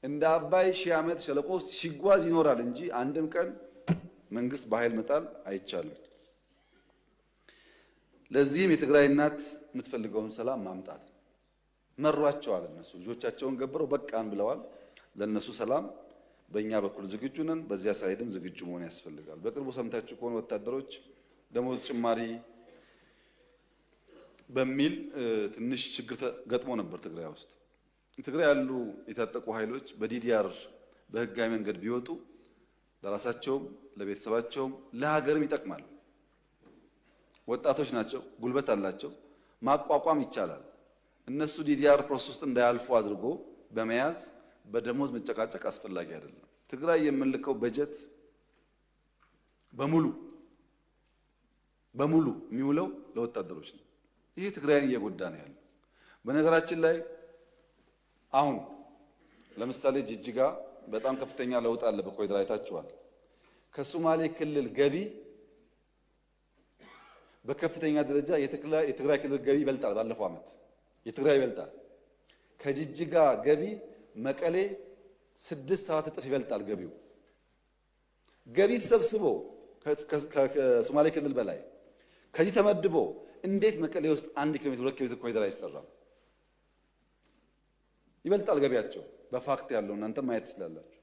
እንደ አባይ ሺህ ዓመት ሸለቆ ውስጥ ሲጓዝ ይኖራል እንጂ አንድም ቀን መንግስት በኃይል መጣል አይቻልም። ለዚህም የትግራይ እናት የምትፈልገውን ሰላም ማምጣት መሯቸዋል። እነሱ ልጆቻቸውን ገብረው በቃን ብለዋል። ለነሱ ሰላም በእኛ በኩል ዝግጁ ነን። በዚያ ሳይድም ዝግጁ መሆን ያስፈልጋል። በቅርቡ ሰምታችሁ ከሆነ ወታደሮች ደሞዝ ጭማሪ በሚል ትንሽ ችግር ገጥሞ ነበር ትግራይ ውስጥ። ትግራይ ያሉ የታጠቁ ኃይሎች በዲዲአር በህጋዊ መንገድ ቢወጡ ለራሳቸውም ለቤተሰባቸውም ለሀገርም ይጠቅማል። ወጣቶች ናቸው፣ ጉልበት አላቸው፣ ማቋቋም ይቻላል። እነሱ ዲዲአር ፕሮሰስ ውስጥ እንዳያልፉ አድርጎ በመያዝ በደሞዝ መጨቃጨቅ አስፈላጊ አይደለም። ትግራይ የምንልከው በጀት በሙሉ የሚውለው ለወታደሮች ነው። ይሄ ትግራይን እየጎዳ ነው ያለው። በነገራችን ላይ አሁን ለምሳሌ ጅጅጋ በጣም ከፍተኛ ለውጥ አለ። በኮሪደር አይታችኋል። ከሶማሌ ክልል ገቢ በከፍተኛ ደረጃ የትግራይ ክልል ገቢ ይበልጣል። ባለፈው ዓመት የትግራይ ይበልጣል። ከጅጅጋ ገቢ መቀሌ 6-7 እጥፍ ይበልጣል ገቢው። ገቢ ተሰብስቦ ከሶማሌ ክልል በላይ ከዚህ ተመድቦ እንዴት መቀሌ ውስጥ 1 ኪሎ ሜትር 2 ኪሎ ሜትር ኮሪደር አይሰራም? ይበልጣል ገቢያቸው። በፋክት ያለው እናንተ ማየት ትችላላችሁ።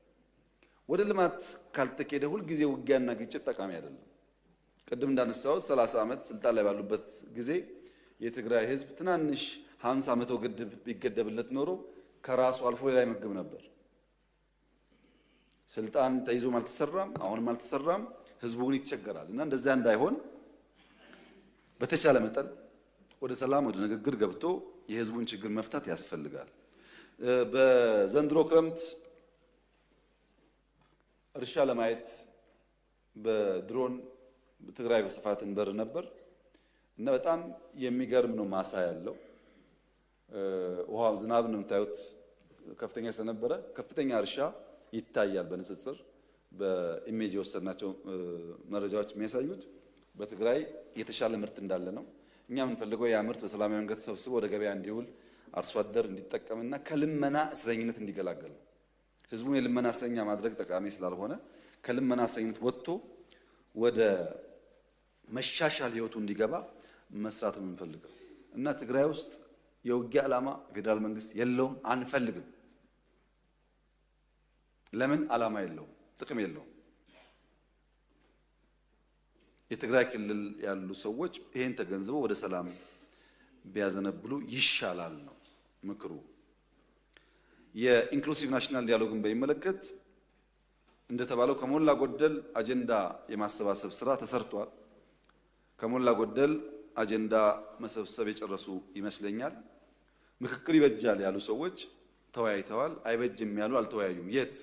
ወደ ልማት ካልተኬደ ሁልጊዜ ውጊያና ግጭት ጠቃሚ አይደለም። ቅድም እንዳነሳሁት 30 ዓመት ስልጣን ላይ ባሉበት ጊዜ የትግራይ ህዝብ ትናንሽ 50 መቶ ግድብ ቢገደብለት ኖሮ ከራሱ አልፎ ሌላ ይመግብ ነበር። ስልጣን ተይዞም አልተሰራም፣ አሁንም አልተሰራም። ህዝቡን ይቸገራል እና እንደዛ እንዳይሆን በተቻለ መጠን ወደ ሰላም ወደ ንግግር ገብቶ የህዝቡን ችግር መፍታት ያስፈልጋል። በዘንድሮ ክረምት እርሻ ለማየት በድሮን ትግራይ በስፋት እንበር ነበር እና በጣም የሚገርም ነው። ማሳ ያለው ውሃ ዝናብ ነው የምታዩት ከፍተኛ ስለነበረ ከፍተኛ እርሻ ይታያል። በንጽጽር በኢሜጅ የወሰድናቸው መረጃዎች የሚያሳዩት በትግራይ የተሻለ ምርት እንዳለ ነው። እኛ የምንፈልገው ያ ምርት በሰላማዊ መንገድ ተሰብስቦ ወደ ገበያ እንዲውል አርሶ አደር እንዲጠቀምና ከልመና እስረኝነት እንዲገላገል ነው። ህዝቡን የልመና እስረኛ ማድረግ ጠቃሚ ስላልሆነ ከልመና እስረኝነት ወጥቶ ወደ መሻሻል ህይወቱ እንዲገባ መስራት ነው የምንፈልገው እና ትግራይ ውስጥ የውጊያ ዓላማ ፌዴራል መንግስት የለውም፣ አንፈልግም። ለምን? ዓላማ የለውም፣ ጥቅም የለውም። የትግራይ ክልል ያሉ ሰዎች ይሄን ተገንዝበው ወደ ሰላም ቢያዘነብሉ ይሻላል ነው ምክሩ። የኢንክሉሲቭ ናሽናል ዲያሎግን በሚመለከት እንደተባለው ከሞላ ጎደል አጀንዳ የማሰባሰብ ስራ ተሰርቷል። ከሞላ ጎደል አጀንዳ መሰብሰብ የጨረሱ ይመስለኛል። ምክክር ይበጃል ያሉ ሰዎች ተወያይተዋል። አይበጅም ያሉ አልተወያዩም። የት?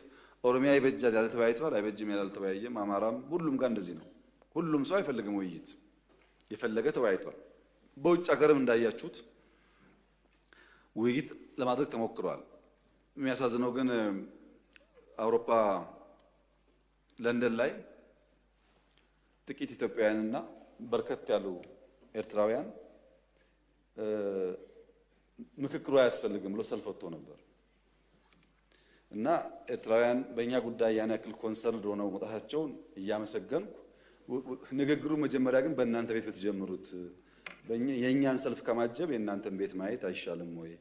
ኦሮሚያ ይበጃል ያለ ተወያይተዋል፣ አይበጅም ያለ አልተወያየም። አማራም፣ ሁሉም ጋር እንደዚህ ነው። ሁሉም ሰው አይፈልግም ውይይት፣ የፈለገ ተወያይቷል። በውጭ ሀገርም እንዳያችሁት ውይይት ለማድረግ ተሞክሯል። የሚያሳዝነው ግን አውሮፓ ለንደን ላይ ጥቂት ኢትዮጵያውያንና በርከት ያሉ ኤርትራውያን ምክክሩ አያስፈልግም ብሎ ሰልፍ ወጥቶ ነበር እና ኤርትራውያን በእኛ ጉዳይ ያን ያክል ኮንሰርን ሆነው መውጣታቸውን እያመሰገንኩ ንግግሩ መጀመሪያ ግን በእናንተ ቤት ብትጀምሩት የእኛን ሰልፍ ከማጀብ የእናንተን ቤት ማየት አይሻልም ወይ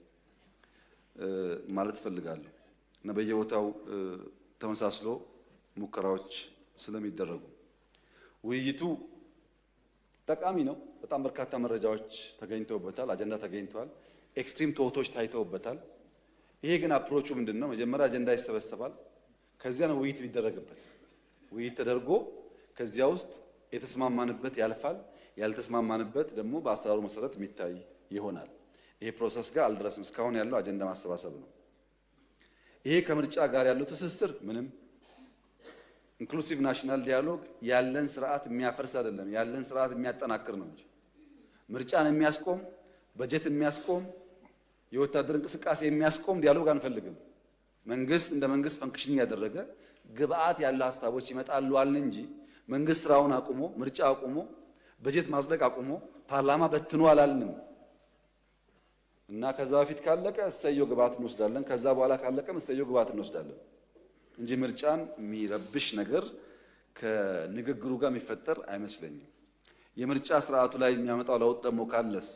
ማለት እፈልጋለሁ። እና በየቦታው ተመሳስሎ ሙከራዎች ስለሚደረጉ ውይይቱ ጠቃሚ ነው። በጣም በርካታ መረጃዎች ተገኝተውበታል፣ አጀንዳ ተገኝቷል፣ ኤክስትሪም ቶቶች ታይተውበታል። ይሄ ግን አፕሮቹ ምንድነው? መጀመሪያ አጀንዳ ይሰበሰባል፣ ከዚያ ነው ውይይት ቢደረግበት። ውይይት ተደርጎ ከዚያ ውስጥ የተስማማንበት ያልፋል፣ ያልተስማማንበት ደግሞ በአሰራሩ መሰረት የሚታይ ይሆናል። ይሄ ፕሮሰስ ጋር አልደረስም። እስካሁን ያለው አጀንዳ ማሰባሰብ ነው። ይሄ ከምርጫ ጋር ያለው ትስስር ምንም ኢንክሉሲቭ ናሽናል ዲያሎግ ያለን ስርዓት የሚያፈርስ አይደለም፣ ያለን ስርዓት የሚያጠናክር ነው እንጂ ምርጫን የሚያስቆም በጀት የሚያስቆም የወታደር እንቅስቃሴ የሚያስቆም ዲያሎግ አንፈልግም። መንግስት እንደ መንግስት ፈንክሽን ያደረገ ግብአት ያለው ሀሳቦች ይመጣሉ አልን እንጂ መንግስት ስራውን አቁሞ ምርጫ አቁሞ በጀት ማጽደቅ አቁሞ ፓርላማ በትኖ አላልንም። እና ከዛ በፊት ካለቀ እሰየው ግብአት እንወስዳለን፣ ከዛ በኋላ ካለቀም እሰየው ግብአት እንወስዳለን እንጂ ምርጫን የሚረብሽ ነገር ከንግግሩ ጋር የሚፈጠር አይመስለኝም። የምርጫ ስርዓቱ ላይ የሚያመጣው ለውጥ ደግሞ ካለስ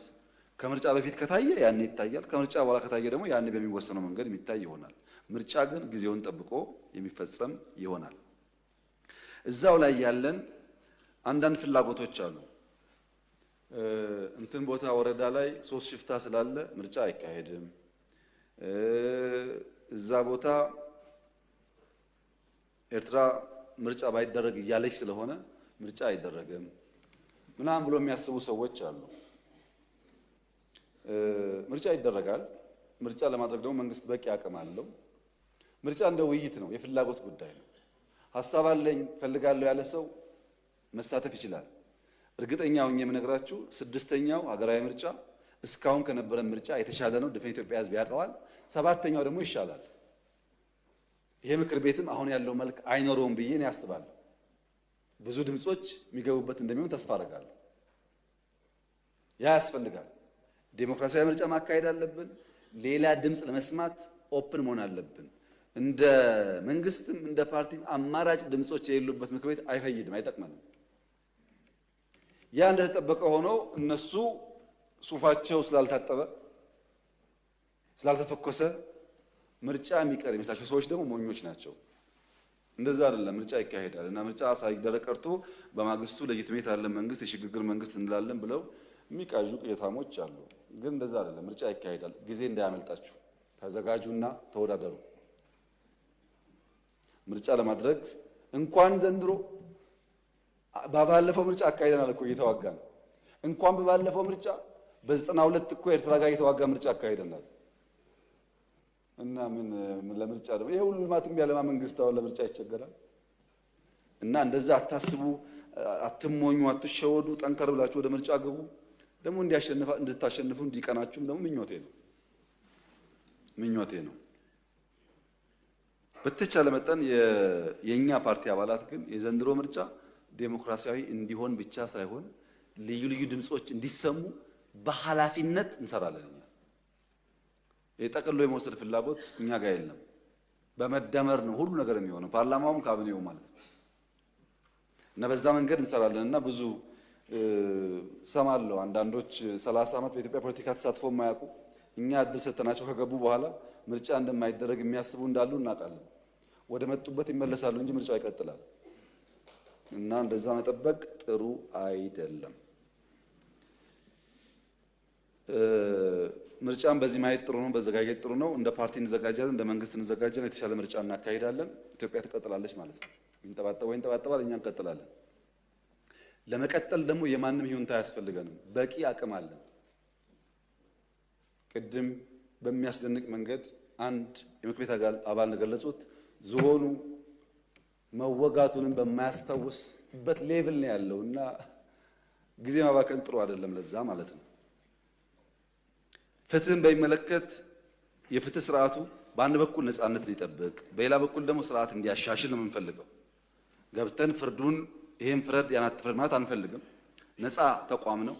ከምርጫ በፊት ከታየ ያኔ ይታያል፣ ከምርጫ በኋላ ከታየ ደግሞ ያኔ በሚወሰነው መንገድ የሚታይ ይሆናል። ምርጫ ግን ጊዜውን ጠብቆ የሚፈጸም ይሆናል። እዛው ላይ ያለን አንዳንድ ፍላጎቶች አሉ። እንትን ቦታ ወረዳ ላይ 3 ሽፍታ ስላለ ምርጫ አይካሄድም፣ እዛ ቦታ ኤርትራ ምርጫ ባይደረግ እያለች ስለሆነ ምርጫ አይደረግም ምናምን ብሎ የሚያስቡ ሰዎች አሉ። ምርጫ ይደረጋል። ምርጫ ለማድረግ ደግሞ መንግስት በቂ አቅም አለው። ምርጫ እንደ ውይይት ነው፣ የፍላጎት ጉዳይ ነው። ሀሳብ አለኝ ፈልጋለሁ ያለ ሰው መሳተፍ ይችላል። እርግጠኛ ሆኜ የምነግራችሁ 6ኛው ሀገራዊ ምርጫ እስካሁን ከነበረ ምርጫ የተሻለ ነው። ድፍን ኢትዮጵያ ሕዝብ ያውቀዋል። 7ኛው ደግሞ ይሻላል። ይሄ ምክር ቤትም አሁን ያለው መልክ አይኖረውም ብዬ ነው ያስባለሁ። ብዙ ድምጾች የሚገቡበት እንደሚሆን ተስፋ አደርጋለሁ። ያ ያስፈልጋል። ዴሞክራሲያዊ ምርጫ ማካሄድ አለብን። ሌላ ድምጽ ለመስማት ኦፕን መሆን አለብን። እንደ መንግስትም እንደ ፓርቲም አማራጭ ድምጾች የሌሉበት ምክር ቤት አይፈይድም፣ አይጠቅመንም። ያ እንደተጠበቀ ሆኖ እነሱ ሱፋቸው ስላልታጠበ ስላልተተኮሰ ምርጫ የሚቀር የሚመስላቸው ሰዎች ደግሞ ሞኞች ናቸው። እንደዛ አይደለም። ምርጫ ይካሄዳል እና ምርጫ ሳይደረግ ቀርቶ በማግስቱ ለጅትሜት ያለ መንግስት የሽግግር መንግስት እንላለን ብለው የሚቃዡ ቅዠታሞች አሉ። ግን እንደዛ አይደለም። ምርጫ ይካሄዳል። ጊዜ እንዳያመልጣችሁ ተዘጋጁና ተወዳደሩ። ምርጫ ለማድረግ እንኳን ዘንድሮ ባለፈው ምርጫ አካሄደናል እኮ እየተዋጋን እንኳን በባለፈው ምርጫ በ92 እኮ ኤርትራ ጋር እየተዋጋ ምርጫ አካሄደናል። እና ምን ለምርጫ ደግሞ ይሄ ሁሉ ልማትም ያለማ መንግስት አሁን ለምርጫ ይቸገራል። እና እንደዛ አታስቡ፣ አትሞኙ፣ አትሸወዱ። ጠንከር ብላችሁ ወደ ምርጫ ግቡ። ደግሞ እንድታሸንፉ እንዲቀናችሁም ደግሞ ምኞቴ ነው። በተቻለ መጠን የኛ ፓርቲ አባላት ግን የዘንድሮ ምርጫ ዴሞክራሲያዊ እንዲሆን ብቻ ሳይሆን ልዩ ልዩ ድምጾች እንዲሰሙ በኃላፊነት እንሰራለን። እኛ የጠቅሎ የመውሰድ ፍላጎት እኛ ጋር የለም። በመደመር ነው ሁሉ ነገር የሚሆነው፣ ፓርላማውም ካቢኔው ማለት ነው። እና በዛ መንገድ እንሰራለን። እና ብዙ ሰማለሁ አንዳንዶች 30 ዓመት በኢትዮጵያ ፖለቲካ ተሳትፎ የማያውቁ እኛ እድል ሰጥተናቸው ከገቡ በኋላ ምርጫ እንደማይደረግ የሚያስቡ እንዳሉ እናውቃለን። ወደ መጡበት ይመለሳሉ እንጂ ምርጫው ይቀጥላል። እና እንደዛ መጠበቅ ጥሩ አይደለም። ምርጫን በዚህ ማየት ጥሩ ነው፣ በዘጋጀት ጥሩ ነው። እንደ ፓርቲ እንዘጋጃለን፣ እንደ መንግስት እንዘጋጃለን። የተሻለ ምርጫ እናካሂዳለን። ኢትዮጵያ ትቀጥላለች ማለት ነው። ይንጠባጠባል፣ እኛ እንቀጥላለን። ለመቀጠል ደግሞ የማንም ይሁንታ አያስፈልገንም። በቂ አቅም አለን። ቅድም በሚያስደንቅ መንገድ አንድ የምክር ቤት አባል እንደገለጹት ዝሆኑ መወጋቱንም በማያስታውስበት ሌቭል ነው ያለው እና ጊዜ ማባከን ጥሩ አይደለም ለዛ ማለት ነው። ፍትህን በሚመለከት የፍትህ ስርዓቱ በአንድ በኩል ነፃነት ሊጠብቅ፣ በሌላ በኩል ደግሞ ስርዓት እንዲያሻሽል ነው የምንፈልገው። ገብተን ፍርዱን ይሄን ፍረድ ያን አትፍረድ ማለት አንፈልግም። ነፃ ተቋም ነው።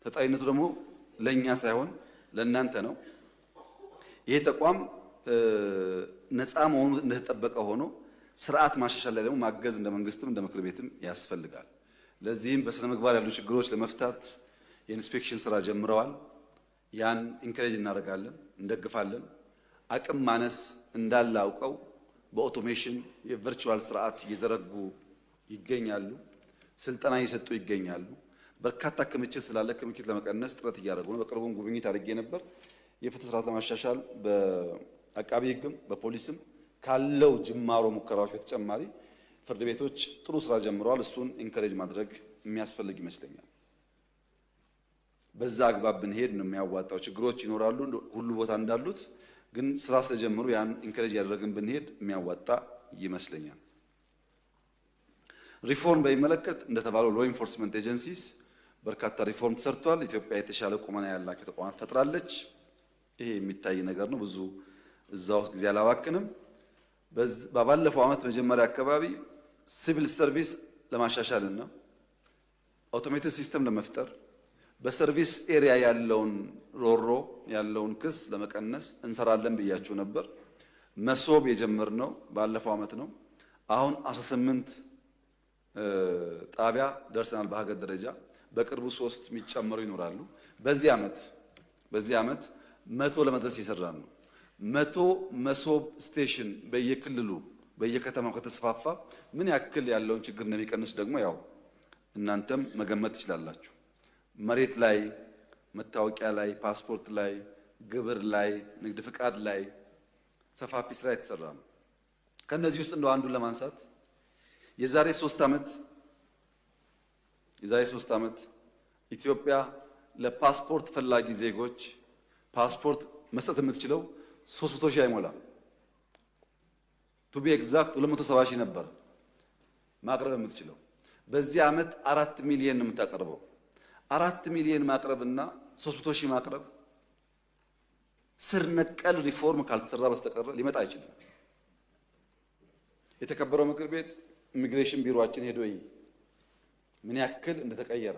ተጠሪነቱ ደግሞ ለኛ ሳይሆን ለእናንተ ነው። ይሄ ተቋም ነፃ መሆኑ እንደተጠበቀ ሆኖ ስርዓት ማሻሻል ላይ ደግሞ ማገዝ እንደ መንግስትም እንደ ምክር ቤትም ያስፈልጋል። ለዚህም በስነ ምግባር ያሉ ችግሮች ለመፍታት የኢንስፔክሽን ስራ ጀምረዋል። ያን ኢንከሬጅ እናደርጋለን፣ እንደግፋለን። አቅም ማነስ እንዳለ አውቀው በኦቶሜሽን የቨርቹዋል ስርዓት እየዘረጉ ይገኛሉ። ስልጠና እየሰጡ ይገኛሉ። በርካታ ክምችት ስላለ ክምችት ለመቀነስ ጥረት እያደረጉ ነው። በቅርቡም ጉብኝት አድርጌ ነበር። የፍትህ ስርዓት ለማሻሻል በአቃቢ ሕግም በፖሊስም ካለው ጅማሮ ሙከራዎች በተጨማሪ ፍርድ ቤቶች ጥሩ ስራ ጀምረዋል። እሱን ኢንከሬጅ ማድረግ የሚያስፈልግ ይመስለኛል። በዛ አግባብ ብንሄድ ነው የሚያዋጣው። ችግሮች ይኖራሉ ሁሉ ቦታ እንዳሉት፣ ግን ስራ ስለጀመሩ ያን ኢንከሬጅ ያደረግን ብንሄድ የሚያዋጣ ይመስለኛል። ሪፎርም በሚመለከት እንደተባለው ሎ ኢንፎርስመንት ኤጀንሲስ በርካታ ሪፎርም ተሰርቷል። ኢትዮጵያ የተሻለ ቁመና ያላቸው ተቋማት ፈጥራለች። ይሄ የሚታይ ነገር ነው። ብዙ እዛ ውስጥ ጊዜ አላባክንም። ባለፈው ዓመት መጀመሪያ አካባቢ ሲቪል ሰርቪስ ለማሻሻልና አውቶሜትድ ሲስተም ለመፍጠር በሰርቪስ ኤሪያ ያለውን ሮሮ ያለውን ክስ ለመቀነስ እንሰራለን ብያችሁ ነበር። መሶብ የጀመርነው ባለፈው ዓመት ነው። አሁን 18 ጣቢያ ደርሰናል በሀገር ደረጃ። በቅርቡ 3 የሚጨመሩ ይኖራሉ። በዚህ ዓመት 100 ለመድረስ እየሰራን ነው። 100 መሶብ ስቴሽን በየክልሉ በየከተማው ከተስፋፋ ምን ያክል ያለውን ችግር እንደሚቀንስ ደግሞ ያው እናንተም መገመት ትችላላችሁ። መሬት ላይ፣ መታወቂያ ላይ፣ ፓስፖርት ላይ፣ ግብር ላይ፣ ንግድ ፍቃድ ላይ ሰፋፊ ስራ የተሰራ ነው። ከነዚህ ውስጥ እንደው አንዱን ለማንሳት የዛሬ 3 ዓመት ኢትዮጵያ ለፓስፖርት ፈላጊ ዜጎች ፓስፖርት መስጠት የምትችለው 300 ሺህ አይሞላም። ቱ ቢ ኤግዛክት 270 ሺህ ነበር ማቅረብ የምትችለው። በዚህ ዓመት 4 ሚሊዮን ነው የምታቀርበው። 4 ሚሊዮን ማቅረብና 300 ሺህ ማቅረብ ስር ነቀል ሪፎርም ካልተሰራ በስተቀር ሊመጣ አይችልም። የተከበረው ምክር ቤት ኢሚግሬሽን ቢሮአችን ሄዶ ምን ያክል እንደተቀየረ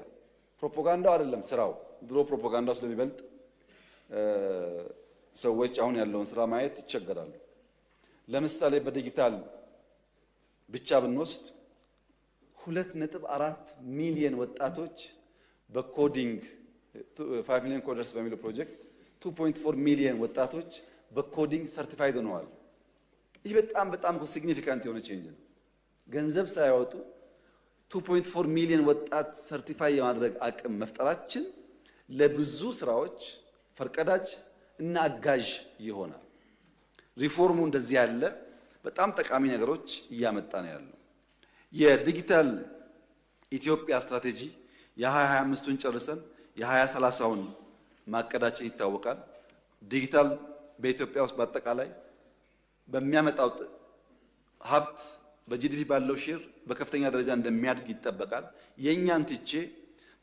ፕሮፓጋንዳው አይደለም ስራው። ድሮ ፕሮፓጋንዳው ስለሚበልጥ ሰዎች አሁን ያለውን ስራ ማየት ይቸገራሉ። ለምሳሌ በዲጂታል ብቻ ብንወስድ 2.4 ሚሊዮን ወጣቶች በኮዲንግ 5 ሚሊዮን ኮደርስ በሚለው ፕሮጀክት 2.4 ሚሊዮን ወጣቶች በኮዲንግ ሰርቲፋይድ ሆነዋል። ይህ በጣም ሲግኒፊካንት የሆነ ቼንጅ ነው። ገንዘብ ሳያወጡ 2.4 ሚሊዮን ወጣት ሰርቲፋይ የማድረግ አቅም መፍጠራችን ለብዙ ስራዎች ፈርቀዳጅ እና አጋዥ ይሆናል። ሪፎርሙ እንደዚህ ያለ በጣም ጠቃሚ ነገሮች እያመጣ ነው ያለው። የዲጂታል ኢትዮጵያ ስትራቴጂ የ2025ን ጨርሰን የ2030ን ማቀዳችን ይታወቃል። ዲጂታል በኢትዮጵያ ውስጥ በአጠቃላይ በሚያመጣው ሀብት በጂዲፒ ባለው ሼር በከፍተኛ ደረጃ እንደሚያድግ ይጠበቃል። የእኛን ትቼ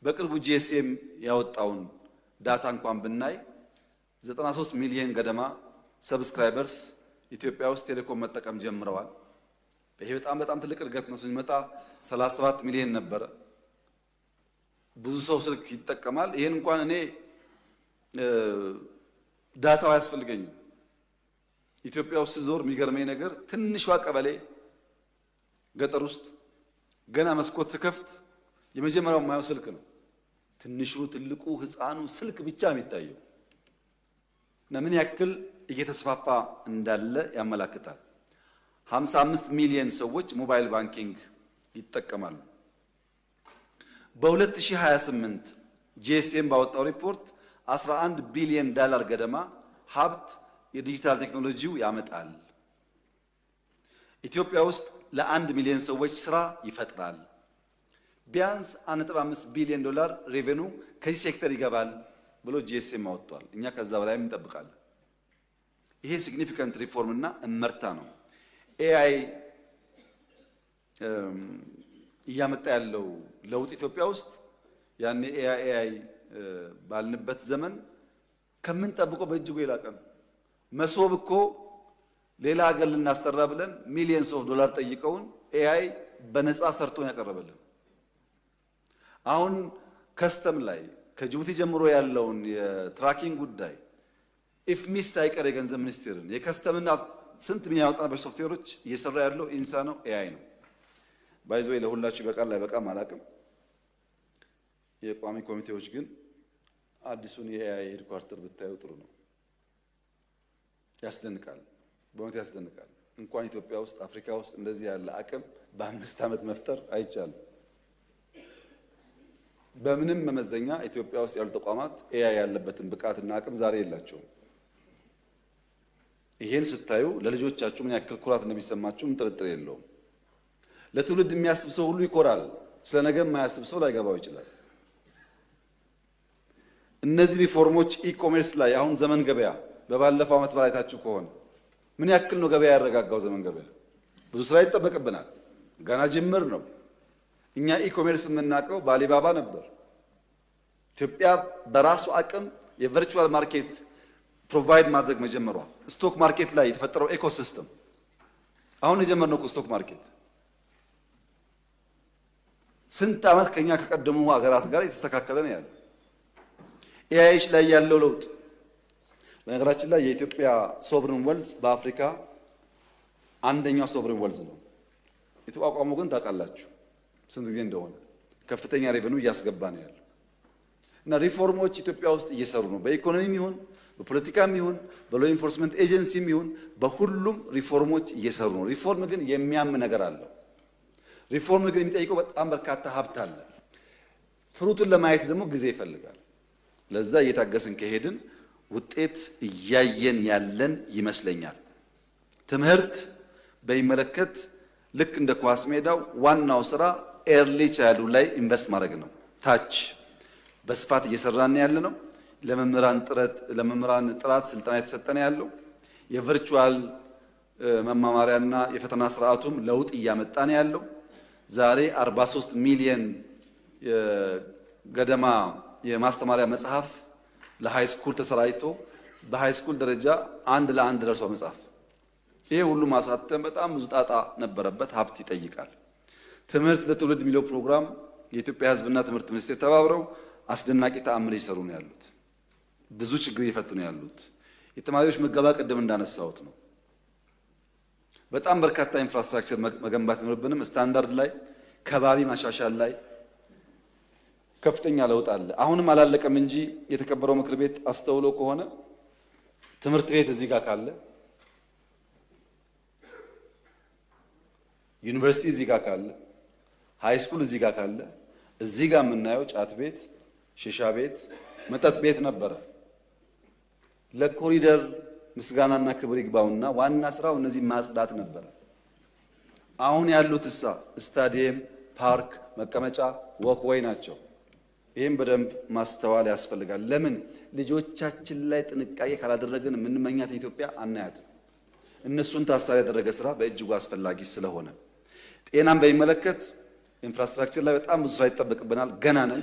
በቅርቡ ጂኤስኤም ያወጣውን ዳታ እንኳን ብናይ 93 ሚሊዮን ገደማ ሰብስክራይበርስ ኢትዮጵያ ውስጥ ቴሌኮም መጠቀም ጀምረዋል። ይሄ በጣም ትልቅ እድገት ነው። ስንመጣ 37 ሚሊዮን ነበረ። ብዙ ሰው ስልክ ይጠቀማል። ይሄን እንኳን እኔ ዳታው አያስፈልገኝም። ኢትዮጵያ ውስጥ ዞር የሚገርመኝ ነገር ትንሿ ቀበሌ ገጠር ውስጥ ገና መስኮት ስከፍት የመጀመሪያው የማየው ስልክ ነው። ትንሹ፣ ትልቁ፣ ህፃኑ ስልክ ብቻ የሚታየው እና ምን ያክል እየተስፋፋ እንዳለ ያመላክታል። 55 ሚሊዮን ሰዎች ሞባይል ባንኪንግ ይጠቀማሉ። በ2028 ጂኤስኤም ባወጣው ሪፖርት 11 ቢሊዮን ዶላር ገደማ ሀብት የዲጂታል ቴክኖሎጂው ያመጣል። ኢትዮጵያ ውስጥ ለ1 ሚሊዮን ሰዎች ስራ ይፈጥራል። ቢያንስ 1.5 ቢሊዮን ዶላር ሬቬኑ ከዚህ ሴክተር ይገባል ብሎ ጂኤስኤም አወጥቷል። እኛ ከዛ በላይ እንጠብቃለን። ይሄ ሲግኒፊካንት ሪፎርም እና እመርታ ነው። ኤአይ እያመጣ ያለው ለውጥ ኢትዮጵያ ውስጥ ያኔ ኤአይ ባልንበት ዘመን ከምንጠብቀው በእጅጉ የላቀ ነው። መሶብ እኮ ሌላ ሀገር ልናሰራ ብለን ሚሊየንስ ኦፍ ዶላር ጠይቀውን ኤአይ በነፃ ሰርቶን ያቀረበልን። አሁን ከስተም ላይ ከጅቡቲ ጀምሮ ያለውን የትራኪንግ ጉዳይ ኢፍሚስ ሳይቀር የገንዘብ ሚኒስቴርን የከስተምና ስንት የሚያወጣበት ሶፍትዌሮች እየሰራ ያለው ኢንሳ ነው፣ ኤአይ ነው። ባይዘው ለሁላችሁ ይበቃል አይበቃም አላውቅም። የቋሚ ኮሚቴዎች ግን አዲሱን የኤአይ ሄድኳርተር ብታዩ ጥሩ ነው። ያስደንቃል፣ በእውነት ያስደንቃል። እንኳን ኢትዮጵያ ውስጥ አፍሪካ ውስጥ እንደዚህ ያለ አቅም በ5 ዓመት መፍጠር አይቻልም። በምንም መመዘኛ ኢትዮጵያ ውስጥ ያሉ ተቋማት ኤአይ ያለበትን ብቃትና አቅም ዛሬ የላቸውም። ይሄን ስታዩ ለልጆቻችሁ ምን ያክል ኩራት እንደሚሰማችሁ ምን ጥርጥር የለውም። ለትውልድ የሚያስብ ሰው ሁሉ ይኮራል። ስለ ነገ የማያስብ ሰው ላይገባው ይችላል። እነዚህ ሪፎርሞች ኢኮሜርስ ላይ አሁን ዘመን ገበያ በባለፈው ዓመት ባላይታችሁ ከሆነ ምን ያክል ነው ገበያ ያረጋጋው? ዘመን ገበያ ብዙ ስራ ይጠበቅብናል። ገና ጅምር ነው። እኛ ኢኮሜርስ የምናውቀው በአሊባባ ነበር። ኢትዮጵያ በራሱ አቅም የቨርቹዋል ማርኬት ፕሮቫይድ ማድረግ መጀመሯ፣ ስቶክ ማርኬት ላይ የተፈጠረው ኤኮሲስተም አሁን የጀመርነው ስቶክ ማርኬት ስንት ዓመት ከኛ ከቀደሙ ሀገራት ጋር የተስተካከለ ነው ያለው። ኤአይሽ ላይ ያለው ለውጥ በነገራችን ላይ የኢትዮጵያ ሶቨሬን ዌልዝ በአፍሪካ አንደኛው ሶቨሬን ዌልዝ ነው። የተቋቋመው ግን ታውቃላችሁ ስንት ጊዜ እንደሆነ ከፍተኛ ሬቨኑ እያስገባ ነው ያለው። እና ሪፎርሞች ኢትዮጵያ ውስጥ እየሰሩ ነው። በኢኮኖሚም ይሁን በፖለቲካም ይሁን በሎ ኢንፎርስመንት ኤጀንሲም ይሁን በሁሉም ሪፎርሞች እየሰሩ ነው። ሪፎርም ግን የሚያም ነገር አለው። ሪፎርም ግን የሚጠይቀው በጣም በርካታ ሀብት አለ። ፍሩቱን ለማየት ደግሞ ጊዜ ይፈልጋል። ለዛ እየታገስን ከሄድን ውጤት እያየን ያለን ይመስለኛል። ትምህርት በሚመለከት ልክ እንደ ኳስ ሜዳው ዋናው ስራ ኤርሊ ቻይልድ ላይ ኢንቨስት ማድረግ ነው። ታች በስፋት እየሰራን ያለ ነው። ለመምህራን ጥራት ስልጠና የተሰጠነ ያለው የቨርቹዋል መማማሪያና የፈተና ስርዓቱም ለውጥ እያመጣ ነው ያለው። ዛሬ 43 ሚሊዮን ገደማ የማስተማሪያ መጽሐፍ ለሃይ ስኩል ተሰራጭቶ በሃይ ስኩል ደረጃ 1 ለ1 ደርሷል መጽሐፍ። ይሄ ሁሉ ማሳተም በጣም ብዙ ጣጣ ነበረበት፣ ሀብት ይጠይቃል። ትምህርት ለትውልድ የሚለው ፕሮግራም የኢትዮጵያ ሕዝብና ትምህርት ሚኒስቴር ተባብረው አስደናቂ ተአምር እየሰሩ ነው ያሉት። ብዙ ችግር እየፈቱ ነው ያሉት። የተማሪዎች ምገባ ቅድም እንዳነሳሁት ነው። በጣም በርካታ ኢንፍራስትራክቸር መገንባት ይኖርብንም። ስታንዳርድ ላይ ከባቢ ማሻሻል ላይ ከፍተኛ ለውጥ አለ። አሁንም አላለቀም እንጂ የተከበረው ምክር ቤት አስተውሎ ከሆነ ትምህርት ቤት እዚህ ጋር ካለ፣ ዩኒቨርሲቲ እዚህ ጋር ካለ፣ ሃይ ስኩል እዚህ ጋር ካለ፣ እዚህ ጋር የምናየው ጫት ቤት፣ ሺሻ ቤት፣ መጠጥ ቤት ነበረ። ለኮሪደር ምስጋናና ክብር ይግባውና ዋና ስራው እነዚህ ማጽዳት ነበረ። አሁን ያሉት ስታዲየም፣ ፓርክ፣ መቀመጫ፣ ወክወይ ናቸው። ይህም በደንብ ማስተዋል ያስፈልጋል። ለምን ልጆቻችን ላይ ጥንቃቄ ካላደረግን የምንመኛት ኢትዮጵያ አናያትም። እነሱን ታሳቢ ያደረገ ስራ በእጅጉ አስፈላጊ ስለሆነ ጤናን በሚመለከት ኢንፍራስትራክቸር ላይ በጣም ብዙ ስራ ይጠበቅብናል። ገና ነን።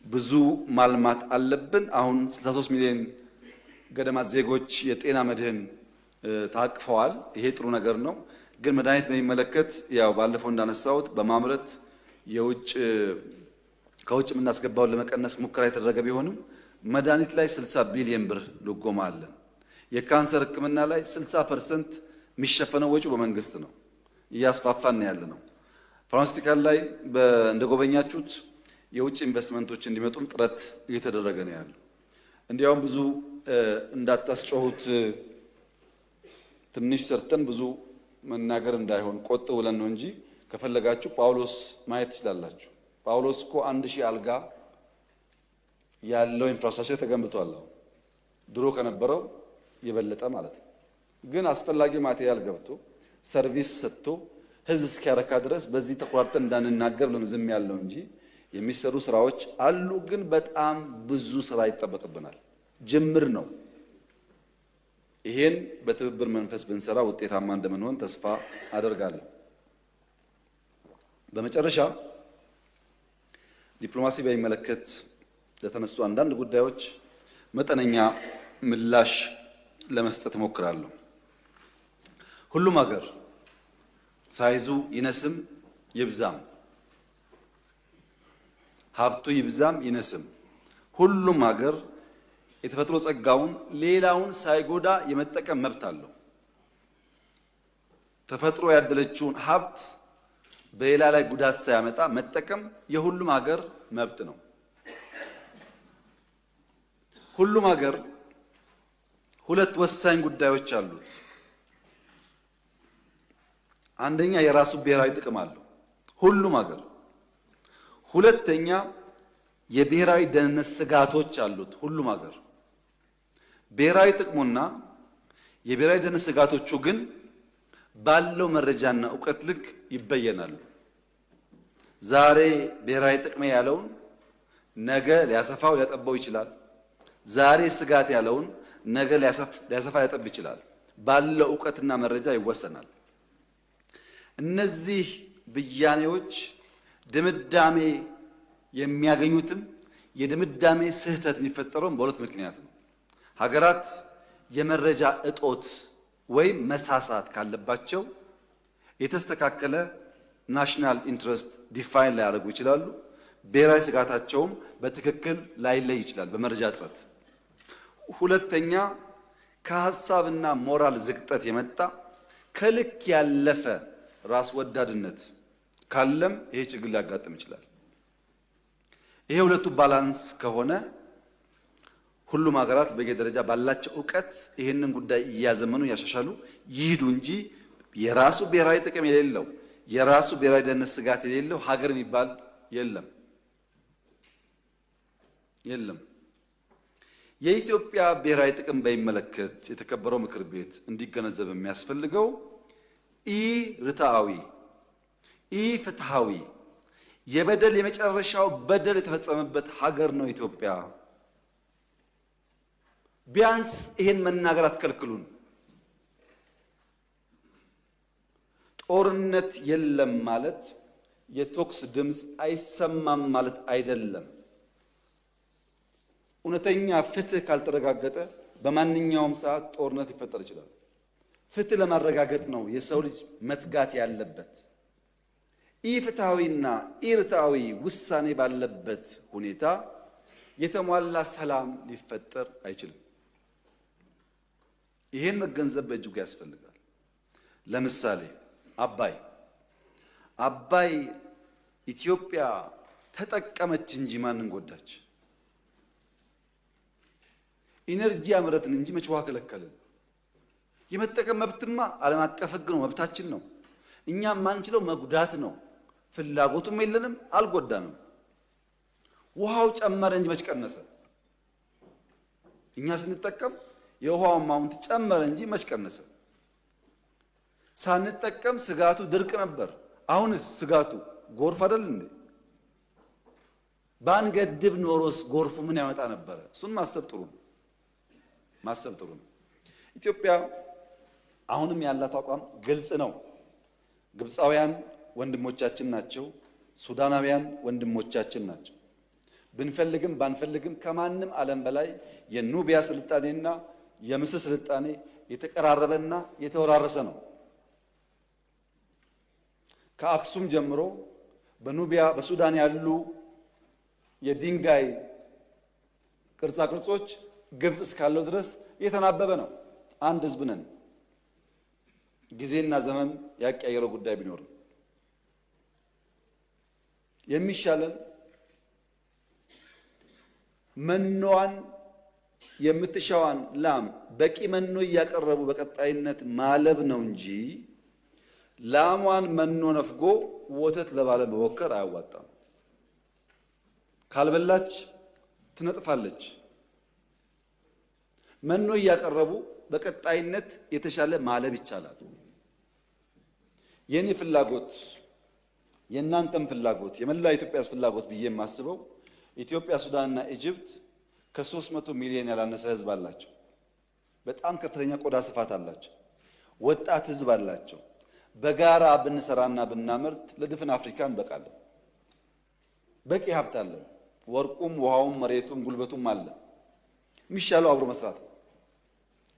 ብዙ ማልማት አለብን። አሁን 63 ሚሊዮን ገደማ ዜጎች የጤና መድህን ታቅፈዋል። ይሄ ጥሩ ነገር ነው። ግን መድኃኒት በሚመለከት ያው ባለፈው እንዳነሳሁት በማምረት ከውጭ የምናስገባውን ለመቀነስ ሙከራ የተደረገ ቢሆንም መድኃኒት ላይ 60 ቢሊዮን ብር ድጎማ አለን። የካንሰር ሕክምና ላይ 60% የሚሸፈነው ወጪው በመንግስት ነው። እያስፋፋን ያለ ነው። ፋርማሲውቲካል ላይ እንደጎበኛችሁት የውጭ ኢንቨስትመንቶች እንዲመጡም ጥረት እየተደረገ ነው ያለው። እንዲያውም ብዙ እንዳታስጮሁት ትንሽ ሰርተን ብዙ መናገር እንዳይሆን ቆጥ ብለን ነው እንጂ ከፈለጋችሁ ጳውሎስ ማየት ትችላላችሁ። ጳውሎስ እኮ 1000 አልጋ ያለው ኢንፍራስትራክቸር ተገንብቷል። ድሮ ከነበረው የበለጠ ማለት ነው። ግን አስፈላጊ ማቴሪያል ገብቶ ሰርቪስ ሰጥቶ ህዝብ እስኪያረካ ድረስ በዚህ ተቋርጠን እንዳንናገር ነው ዝም ያለው እንጂ የሚሰሩ ስራዎች አሉ። ግን በጣም ብዙ ስራ ይጠበቅብናል። ጅምር ነው። ይሄን በትብብር መንፈስ ብንሰራ ውጤታማ እንደምንሆን ተስፋ አደርጋለሁ። በመጨረሻ ዲፕሎማሲ በሚመለከት ለተነሱ አንዳንድ ጉዳዮች መጠነኛ ምላሽ ለመስጠት እሞክራለሁ። ሁሉም ሀገር ሳይዙ ይነስም ይብዛም፣ ሀብቱ ይብዛም ይነስም፣ ሁሉም ሀገር የተፈጥሮ ጸጋውን ሌላውን ሳይጎዳ የመጠቀም መብት አለው። ተፈጥሮ ያደለችውን ሀብት በሌላ ላይ ጉዳት ሳያመጣ መጠቀም የሁሉም ሀገር መብት ነው። ሁሉም ሀገር ሁለት ወሳኝ ጉዳዮች አሉት። አንደኛ የራሱ ብሔራዊ ጥቅም አለው ሁሉም ሀገር። ሁለተኛ የብሔራዊ ደህንነት ስጋቶች አሉት ሁሉም ሀገር። ብሔራዊ ጥቅሙና የብሔራዊ ደህንነት ስጋቶቹ ግን ባለው መረጃና ዕውቀት ልክ ይበየናሉ። ዛሬ ብሔራዊ ጥቅሜ ያለውን ነገ ሊያሰፋው ሊያጠባው ይችላል። ዛሬ ስጋት ያለውን ነገ ሊያሰፋ ሊያጠብ ይችላል። ባለው ዕውቀትና መረጃ ይወሰናል። እነዚህ ብያኔዎች ድምዳሜ የሚያገኙትም የድምዳሜ ስህተት የሚፈጠረውም በሁለት ምክንያት ነው። ሀገራት የመረጃ እጦት ወይም መሳሳት ካለባቸው የተስተካከለ ናሽናል ኢንትረስት ዲፋይን ላያደርጉ ይችላሉ። ብሔራዊ ስጋታቸውም በትክክል ላይለይ ይችላል በመረጃ እጥረት። ሁለተኛ ከሀሳብና ሞራል ዝቅጠት የመጣ ከልክ ያለፈ ራስ ወዳድነት ካለም ይሄ ችግር ሊያጋጥም ይችላል። ይሄ ሁለቱ ባላንስ ከሆነ ሁሉም ሀገራት በየደረጃ ባላቸው ዕውቀት ይህንን ጉዳይ እያዘመኑ እያሻሻሉ ይሂዱ እንጂ የራሱ ብሔራዊ ጥቅም የሌለው የራሱ ብሔራዊ ደህንነት ስጋት የሌለው ሀገር የሚባል የለም። የኢትዮጵያ ብሔራዊ ጥቅም በሚመለከት የተከበረው ምክር ቤት እንዲገነዘብ የሚያስፈልገው ርትዓዊ ፍትሃዊ የበደል የመጨረሻው በደል የተፈጸመበት ሀገር ነው ኢትዮጵያ። ቢያንስ ይሄን መናገር አትከልክሉን። ጦርነት የለም ማለት የቶክስ ድምፅ አይሰማም ማለት አይደለም። እውነተኛ ፍትህ ካልተረጋገጠ በማንኛውም ሰዓት ጦርነት ሊፈጠር ይችላል። ፍትህ ለማረጋገጥ ነው የሰው ልጅ መትጋት ያለበት። ኢፍትሃዊና ኢርትዓዊ ውሳኔ ባለበት ሁኔታ የተሟላ ሰላም ሊፈጠር አይችልም። ይሄን መገንዘብ በእጅጉ ያስፈልጋል። ለምሳሌ አባይ ኢትዮጵያ ተጠቀመች እንጂ ማንን ጎዳች? ኢነርጂ አምረትን እንጂ መች ውሃ ከለከልን? የመጠቀም መብትማ ዓለም አቀፍ ሕግ ነው፣ መብታችን ነው። እኛ ማንችለው መጉዳት ነው። ፍላጎቱም የለንም፣ አልጎዳንም። ውሃው ጨመረ እንጂ መች ቀነሰ? እኛ ስንጠቀም የውሃው አማውንት ጨመረ እንጂ መች ቀነሰ? ሳንጠቀም ስጋቱ ድርቅ ነበር። አሁንስ ስጋቱ ጎርፍ አይደል እንዴ? ባንገድብ ኖሮስ ጎርፉ ምን ያመጣ ነበረ? እሱን ማሰብ ጥሩ ነው። ኢትዮጵያ አሁንም ያላት አቋም ግልጽ ነው። ግብፃውያን ወንድሞቻችን ናቸው። ሱዳናውያን ወንድሞቻችን ናቸው። ብንፈልግም ባንፈልግም ከማንም ዓለም በላይ የኑቢያ ስልጣኔና የምስር ስልጣኔ የተቀራረበና የተወራረሰ ነው። ከአክሱም ጀምሮ በኑቢያ በሱዳን ያሉ የድንጋይ ቅርጻ ቅርጾች ግብፅ እስካለው ድረስ የተናበበ ነው። አንድ ህዝብ ነን። ጊዜና ዘመን ያቀያየረው ጉዳይ ቢኖርም የሚሻለን መኖዋን የምትሻዋን ላም በቂ መኖ እያቀረቡ በቀጣይነት ማለብ ነው እንጂ ላሟን መኖ ነፍጎ ወተት ለባለ መወከር አያዋጣም። ካልበላች ትነጥፋለች። መኖ እያቀረቡ በቀጣይነት የተሻለ ማለብ ይቻላል። የኔ ፍላጎት የእናንተም ፍላጎት የመላ ኢትዮጵያ ፍላጎት ብዬ የማስበው ኢትዮጵያ፣ ሱዳንና ኢጅፕት ከ300 ሚሊዮን ያላነሰ ህዝብ አላቸው። በጣም ከፍተኛ ቆዳ ስፋት አላቸው። ወጣት ህዝብ አላቸው። በጋራ ብንሰራና ብናመርት ለድፍን አፍሪካ እንበቃለን። በቂ ሀብት አለን። ወርቁም፣ ውሃውም፣ መሬቱም ጉልበቱም አለ። የሚሻለው አብሮ መስራት ነው።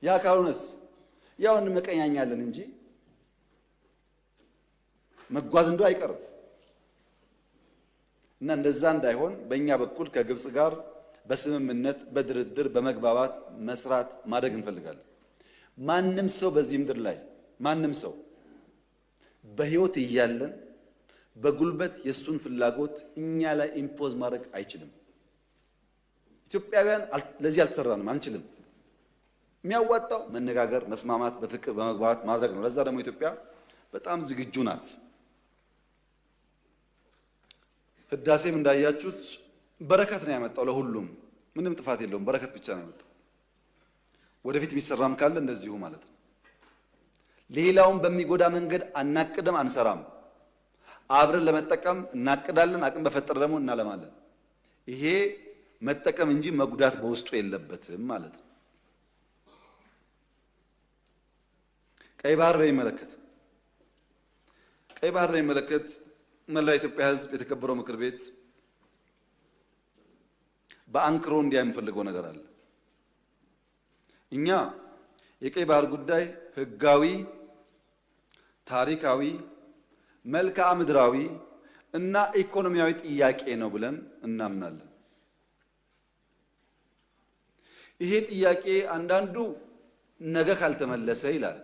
ያ ካልሆነስ ያው እንመቀኛኛለን እንጂ መጓዝ እንደው አይቀርም። እና እንደዛ እንዳይሆን በእኛ በኩል ከግብፅ ጋር በስምምነት በድርድር በመግባባት መስራት ማድረግ እንፈልጋለን። ማንም ሰው በዚህ ምድር ላይ ማንም ሰው በህይወት እያለን በጉልበት የሱን ፍላጎት እኛ ላይ ኢምፖዝ ማድረግ አይችልም። ኢትዮጵያውያን ለዚህ አልተሰራንም፣ አንችልም። የሚያዋጣው መነጋገር፣ መስማማት፣ በፍቅር በመግባባት ማድረግ ነው። ለዛ ደግሞ ኢትዮጵያ በጣም ዝግጁ ናት። ህዳሴም እንዳያችሁት በረከት ነው ያመጣው። ለሁሉም ምንም ጥፋት የለውም፣ በረከት ብቻ ነው ያመጣው። ወደፊት የሚሰራም ካለ እንደዚሁ ማለት ነው። ሌላውን በሚጎዳ መንገድ አናቅድም፣ አንሰራም። አብረን ለመጠቀም እናቅዳለን፣ አቅም በፈጠረ ደግሞ እናለማለን። ይሄ መጠቀም እንጂ መጉዳት በውስጡ የለበትም ማለት ነው። ቀይ ባህር በሚመለከት መላ ኢትዮጵያ ህዝብ የተከበረው ምክር ቤት በአንክሮ እንዲያይ የምፈልገው ነገር አለ። እኛ የቀይ ባህር ጉዳይ ህጋዊ፣ ታሪካዊ፣ መልክዓ ምድራዊ እና ኢኮኖሚያዊ ጥያቄ ነው ብለን እናምናለን። ይሄ ጥያቄ አንዳንዱ ነገ ካልተመለሰ ይላል፣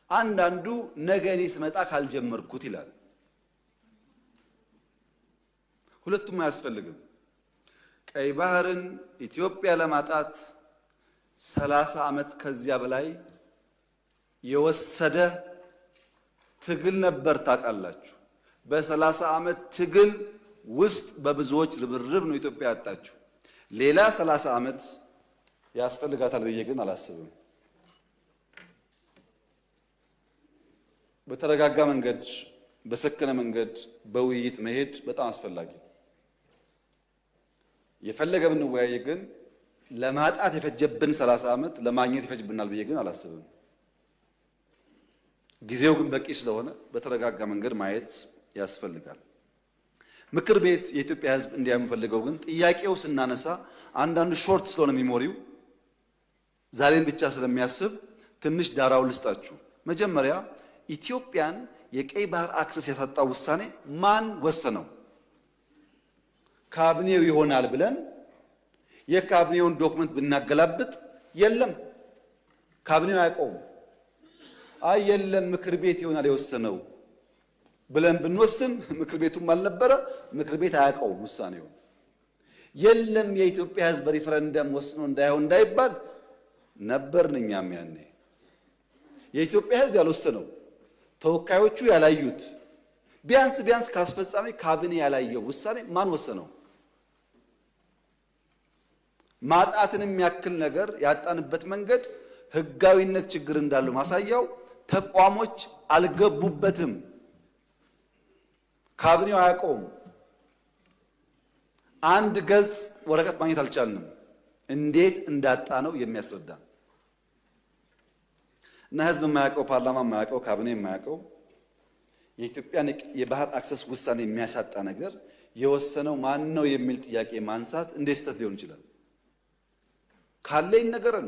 አንዳንዱ ነገ እኔ ስመጣ ካልጀመርኩት ይላል። ሁለቱም አያስፈልግም። ቀይ ባህርን ኢትዮጵያ ለማጣት 30 ዓመት ከዚያ በላይ የወሰደ ትግል ነበር። ታውቃላችሁ። በ30 ዓመት ትግል ውስጥ በብዙዎች ርብርብ ነው ኢትዮጵያ ያጣችው። ሌላ 30 ዓመት ያስፈልጋታል ብዬ ግን አላስብም። በተረጋጋ መንገድ፣ በሰከነ መንገድ በውይይት መሄድ በጣም አስፈላጊ ነው። የፈለገ ብንወያይ ግን ለማጣት የፈጀብን 30 ዓመት ለማግኘት ይፈጅብናል ብዬ ግን አላስብም። ጊዜው ግን በቂ ስለሆነ በተረጋጋ መንገድ ማየት ያስፈልጋል። ምክር ቤት የኢትዮጵያ ሕዝብ እንዲያ የምፈልገው ግን ጥያቄው ስናነሳ አንዳንዱ ሾርት ስለሆነ ሚሞሪው ዛሬን ብቻ ስለሚያስብ ትንሽ ዳራው ልስጣችሁ። መጀመሪያ ኢትዮጵያን የቀይ ባህር አክሰስ ያሳጣው ውሳኔ ማን ወሰነው? ካቢኔው ይሆናል ብለን የካቢኔውን ዶክመንት ብናገላብጥ የለም፣ ካቢኔው አያውቀውም። አይ የለም ምክር ቤት ይሆናል የወሰነው ብለን ብንወስን ምክር ቤቱም አልነበረ፣ ምክር ቤት አያውቀውም ውሳኔውን። የለም የኢትዮጵያ ሕዝብ በሪፈረንደም ወስኖ እንዳይሆን እንዳይባል ነበርን እኛም ያኔ። የኢትዮጵያ ሕዝብ ያልወሰነው ተወካዮቹ ያላዩት ቢያንስ ከአስፈጻሚ ካቢኔ ያላየው ውሳኔ ማን ወሰነው? ማጣትን የሚያክል ነገር ያጣንበት መንገድ ህጋዊነት ችግር እንዳለው ማሳያው ተቋሞች አልገቡበትም። ካቢኔው አያውቀውም። አንድ ገጽ ወረቀት ማግኘት አልቻልንም። እንዴት እንዳጣ ነው የሚያስረዳ እና ህዝብ የማያውቀው፣ ፓርላማ የማያውቀው፣ ካቢኔ የማያውቀው የኢትዮጵያን የባህር አክሰስ ውሳኔ የሚያሳጣ ነገር የወሰነው ማን ነው የሚል ጥያቄ ማንሳት እንዴት ስህተት ሊሆን ይችላል? ካለ ይነገረን።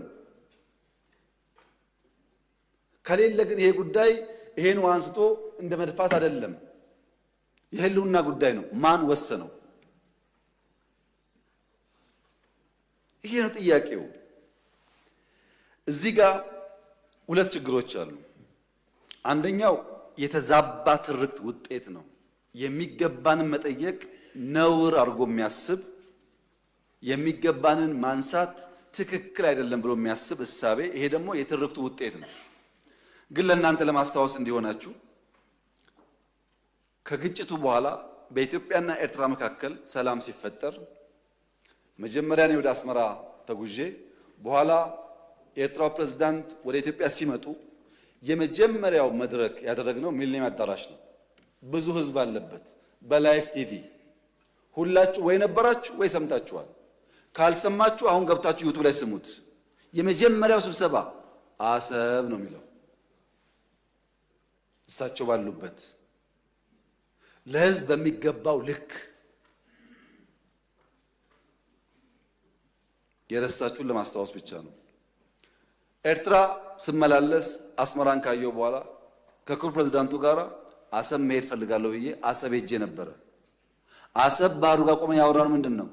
ከሌለ ግን ይሄ ጉዳይ ይሄን አንስቶ እንደ መድፋት አይደለም፣ የህልውና ጉዳይ ነው። ማን ወሰነው? ይሄ ነው ጥያቄው። እዚህ ጋር ሁለት ችግሮች አሉ። አንደኛው የተዛባ ትርክት ውጤት ነው። የሚገባንን መጠየቅ ነውር አድርጎ የሚያስብ የሚገባንን ማንሳት ትክክል አይደለም ብሎ የሚያስብ እሳቤ፣ ይሄ ደግሞ የትርክቱ ውጤት ነው። ግን ለእናንተ ለማስታወስ እንዲሆናችሁ ከግጭቱ በኋላ በኢትዮጵያና ኤርትራ መካከል ሰላም ሲፈጠር መጀመሪያ እኔ ወደ አስመራ ተጉዤ በኋላ የኤርትራው ፕሬዝዳንት ወደ ኢትዮጵያ ሲመጡ የመጀመሪያው መድረክ ያደረግነው ሚሊኒየም አዳራሽ ነው። ብዙ ህዝብ አለበት። በላይቭ ቲቪ ሁላችሁ ወይ ነበራችሁ ወይ ሰምታችኋል። ካልሰማችሁ አሁን ገብታችሁ ዩቲዩብ ላይ ስሙት። የመጀመሪያው ስብሰባ አሰብ ነው የሚለው እሳቸው ባሉበት ለህዝብ በሚገባው ልክ። የረሳችሁን ለማስታወስ ብቻ ነው። ኤርትራ ስመላለስ አስመራን ካየው በኋላ ከክቡር ፕሬዝዳንቱ ጋር አሰብ መሄድ ፈልጋለሁ ብዬ አሰብ ሄጄ ነበረ። አሰብ ባህሩ ጋር ቆመን ያወራነው ምንድን ነው?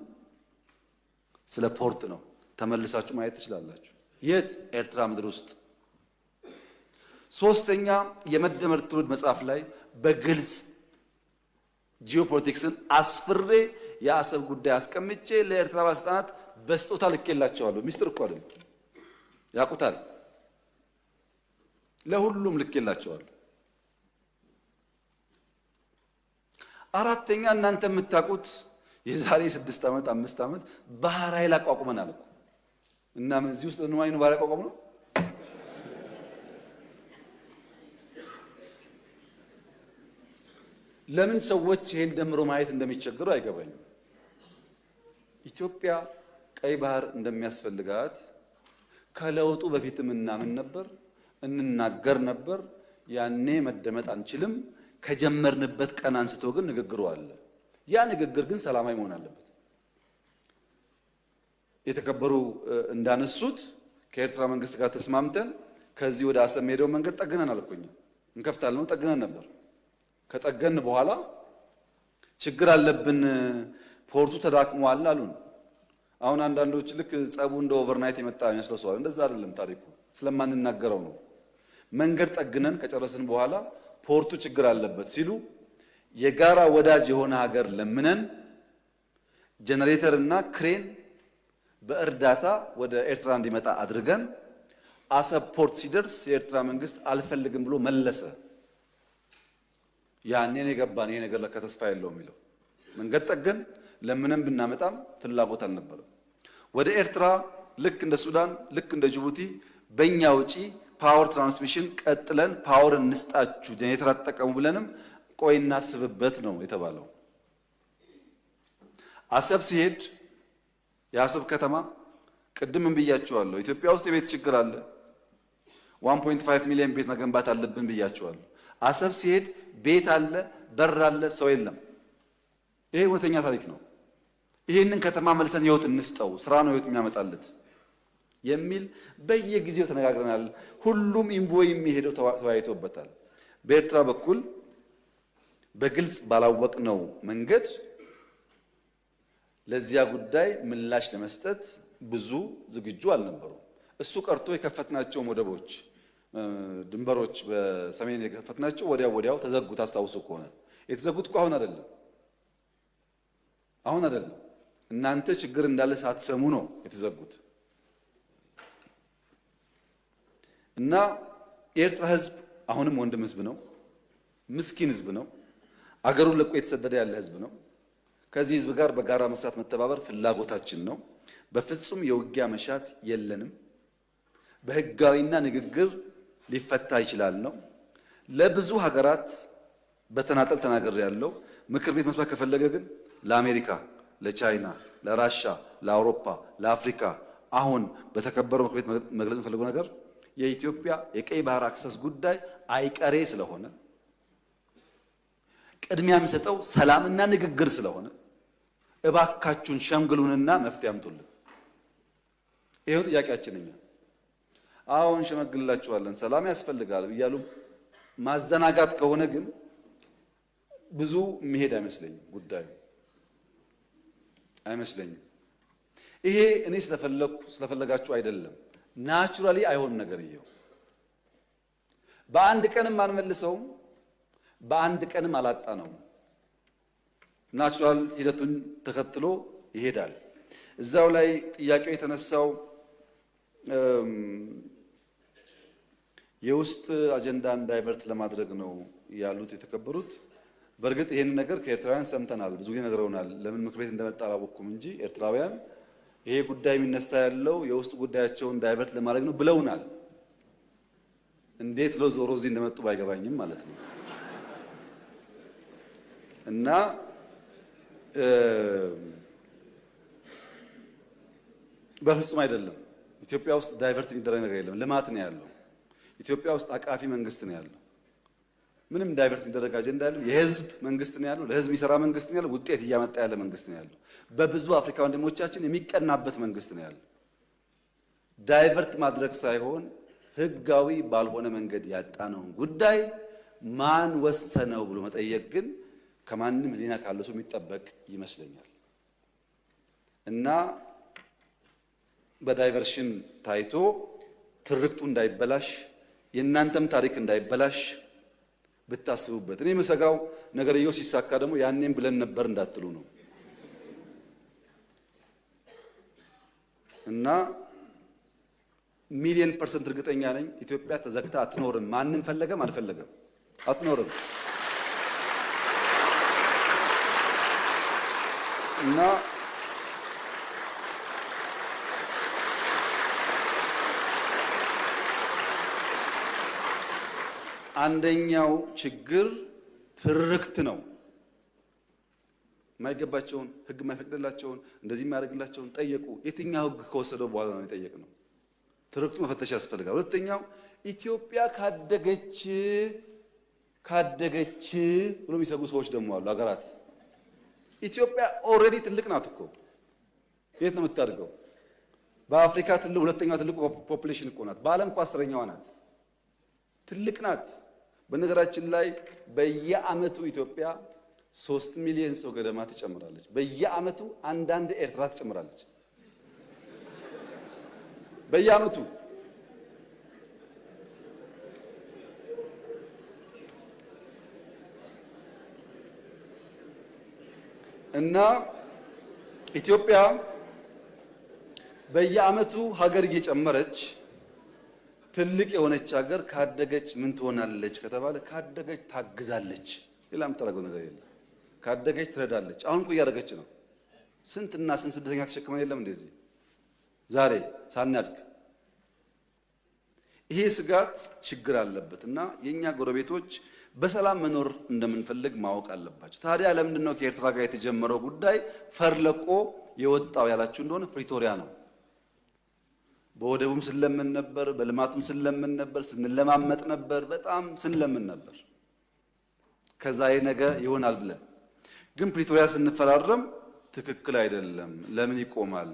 ስለ ፖርት ነው። ተመልሳችሁ ማየት ትችላላችሁ። የት? ኤርትራ ምድር ውስጥ። ሶስተኛ የመደመር ትውልድ መጽሐፍ ላይ በግልጽ ጂኦፖለቲክስን አስፍሬ የአሰብ ጉዳይ አስቀምጬ ለኤርትራ ባለስልጣናት በስጦታ ልኬላቸዋለሁ። ሚስጥር እኮ አይደለም፣ ያውቁታል። ለሁሉም ልኬላቸዋለሁ። አራተኛ እናንተ የምታውቁት የዛሬ 6 ዓመት 5 ዓመት ባህር ኃይል አቋቁመናል እኮ እና ምን እዚህ ውስጥ ለንዋይ ነው ባህር አቋቁመ ነው። ለምን ሰዎች ይሄን ደምሮ ማየት እንደሚቸገሩ አይገባኝም። ኢትዮጵያ ቀይ ባህር እንደሚያስፈልጋት ከለውጡ በፊትም እናምን ነበር፣ እንናገር ነበር። ያኔ መደመጥ አንችልም። ከጀመርንበት ቀን አንስቶ ግን ንግግሩ አለ። ያ ንግግር ግን ሰላማዊ መሆን አለበት። የተከበሩ እንዳነሱት ከኤርትራ መንግስት ጋር ተስማምተን ከዚህ ወደ አሰብ ሄደው መንገድ ጠግነን አልኩኝ እንከፍታለን ጠግነን ነበር። ከጠገን በኋላ ችግር አለብን ፖርቱ ተዳክሟል አሉን። አሁን አንዳንዶች ልክ ጸቡ እንደ ኦቨርናይት የመጣ የሚመስለው ሰው እንደዛ አይደለም ታሪኩ ስለማንናገረው ነው። መንገድ ጠግነን ከጨረስን በኋላ ፖርቱ ችግር አለበት ሲሉ የጋራ ወዳጅ የሆነ ሀገር ለምነን ጄኔሬተር እና ክሬን በእርዳታ ወደ ኤርትራ እንዲመጣ አድርገን አሰብ ፖርት ሲደርስ የኤርትራ መንግስት አልፈልግም ብሎ መለሰ። ያኔ ነው የገባን ይሄ ነገር ለካ ተስፋ የለውም የሚለው። መንገድ ጠገን ለምንም ብናመጣም ፍላጎት አልነበረም። ወደ ኤርትራ ልክ እንደ ሱዳን ልክ እንደ ጅቡቲ በእኛ ውጪ ፓወር ትራንስሚሽን ቀጥለን ፓወር እንስጣችሁ ጄኔሬተር አትጠቀሙ ብለንም ቆይ እናስብበት ነው የተባለው። አሰብ ሲሄድ የአሰብ ከተማ ቅድም ብያችኋለሁ፣ ኢትዮጵያ ውስጥ የቤት ችግር አለ። 1.5 ሚሊዮን ቤት መገንባት አለብን ብያችኋለሁ። አሰብ ሲሄድ ቤት አለ፣ በር አለ፣ ሰው የለም። ይሄ እውነተኛ ታሪክ ነው። ይሄንን ከተማ መልሰን ህይወት እንስጠው፣ ስራ ነው ህይወት የሚያመጣለት የሚል በየጊዜው ተነጋግረናል። ሁሉም ኢንቮይ የሚሄደው ተወያይቶበታል። በኤርትራ በኩል በግልጽ ባላወቅነው መንገድ ለዚያ ጉዳይ ምላሽ ለመስጠት ብዙ ዝግጁ አልነበሩም። እሱ ቀርቶ የከፈትናቸው ወደቦች፣ ድንበሮች በሰሜን የከፈትናቸው ወዲያው ተዘጉ። ታስታውሱ ከሆነ የተዘጉት እኮ አሁን አይደለም። እናንተ ችግር እንዳለ ሳትሰሙ ነው የተዘጉት። እና የኤርትራ ህዝብ አሁንም ወንድም ህዝብ ነው፣ ምስኪን ህዝብ ነው፣ አገሩን ለቆ የተሰደደ ያለ ህዝብ ነው። ከዚህ ህዝብ ጋር በጋራ መስራት መተባበር ፍላጎታችን ነው። በፍጹም የውጊያ መሻት የለንም። በህጋዊና ንግግር ሊፈታ ይችላል ነው። ለብዙ ሀገራት በተናጠል ተናገር ያለው ምክር ቤት መስማት ከፈለገ ግን ለአሜሪካ፣ ለቻይና፣ ለራሻ፣ ለአውሮፓ፣ ለአፍሪካ አሁን በተከበረው ምክር ቤት መግለጽ የፈለገው ነገር የኢትዮጵያ የቀይ ባህር አክሰስ ጉዳይ አይቀሬ ስለሆነ ቅድሚያ የሚሰጠው ሰላምና ንግግር ስለሆነ እባካችሁን ሸምግሉንና መፍትሄ አምጡልን። ይሄው ጥያቄያችን እኛ አሁን ሸመግልላችኋለን ሰላም ያስፈልጋል እያሉ ማዘናጋት ከሆነ ግን ብዙ መሄድ አይመስለኝም፣ ጉዳዩ አይመስለኝም። ይሄ እኔ ስለፈለጋችሁ አይደለም፣ ናቹራሊ አይሆንም ነገርየው። በአንድ ቀንም አንመልሰውም፣ በአንድ ቀንም አላጣነውም። ናቹራል ሂደቱን ተከትሎ ይሄዳል። እዛው ላይ ጥያቄው የተነሳው የውስጥ አጀንዳን ዳይቨርት ለማድረግ ነው ያሉት የተከበሩት። በእርግጥ ይሄን ነገር ከኤርትራውያን ሰምተናል፣ ብዙ ጊዜ ነግረውናል። ለምን ምክር ቤት እንደመጣ አላወቅኩም እንጂ ኤርትራውያን ይሄ ጉዳይ የሚነሳ ያለው የውስጥ ጉዳያቸውን ዳይቨርት ለማድረግ ነው ብለውናል። እንዴት ዞሮ እዚህ እንደመጡ ባይገባኝም ማለት ነው። እና በፍጹም አይደለም። ኢትዮጵያ ውስጥ ዳይቨርት የሚደረግ ነገር የለም። ልማት ነው ያለው። ኢትዮጵያ ውስጥ አቃፊ መንግስት ነው ያለው። ምንም ዳይቨርት የሚደረግ አጀንዳ ያለው የህዝብ መንግስት ነው ያለው። ለህዝብ የሚሰራ መንግስት ነው ያለው። ውጤት እያመጣ ያለ መንግስት ነው ያለው። በብዙ አፍሪካ ወንድሞቻችን የሚቀናበት መንግስት ነው ያለው። ዳይቨርት ማድረግ ሳይሆን ህጋዊ ባልሆነ መንገድ ያጣነውን ጉዳይ ማን ወሰነው ብሎ መጠየቅ ግን ከማንም ህሊና ካለው ሰው የሚጠበቅ ይመስለኛል። እና በዳይቨርሽን ታይቶ ትርክቱ እንዳይበላሽ የእናንተም ታሪክ እንዳይበላሽ ብታስቡበት። እኔ የምሰጋው ነገርየው ሲሳካ ደግሞ ያኔም ብለን ነበር እንዳትሉ ነው። እና 1,000,000% እርግጠኛ ነኝ ኢትዮጵያ ተዘግታ አትኖርም። ማንም ፈለገም አልፈለገም አትኖርም። እና አንደኛው ችግር ትርክት ነው። የማይገባቸውን ህግ የማይፈቅድላቸውን እንደዚህ የሚያደርግላቸውን ጠየቁ። የትኛው ህግ ከወሰደው በኋላ ነው የጠየቅነው? ትርክቱ መፈተሽ ያስፈልጋል። ሁለተኛው ኢትዮጵያ ካደገች ብሎ የሚሰጉ ሰዎች ደግሞ አሉ። ሀገራት ኢትዮጵያ ኦልሬዲ ትልቅ ናት እኮ። የት ነው የምታድገው? በአፍሪካ ሁለተኛው ትልቁ ፖፑሌሽን እኮ ናት። በዓለም እኮ 10ኛዋ ናት። ትልቅ ናት። በነገራችን ላይ በየዓመቱ ኢትዮጵያ 3 ሚሊዮን ሰው ገደማ ትጨምራለች። በየዓመቱ አንዳንድ ኤርትራ ትጨምራለች። በየዓመቱ እና ኢትዮጵያ በየዓመቱ ሀገር እየጨመረች ትልቅ የሆነች ሀገር ካደገች ምን ትሆናለች ከተባለ ካደገች ታግዛለች። ሌላ የምታደርገው ነገር የለም። ካደገች ትረዳለች። አሁን እኮ እያደረገች ነው። ስንትና ስንት ስደተኛ ተሸክመን የለም እንደዚህ ዛሬ ሳናድግ። ይሄ ስጋት ችግር አለበት እና የኛ ጎረቤቶች በሰላም መኖር እንደምንፈልግ ማወቅ አለባቸው። ታዲያ ለምንድን ነው ከኤርትራ ጋር የተጀመረው ጉዳይ ፈርለቆ የወጣው ያላችሁ እንደሆነ ፕሪቶሪያ ነው። በወደቡም ስለምን ነበር፣ በልማቱም ስለምን ነበር፣ ስንለማመጥ ነበር፣ በጣም ስንለምን ነበር። ከዛ ነገ ይሆናል ብለን ግን ፕሪቶሪያ ስንፈራረም ትክክል አይደለም፣ ለምን ይቆማል?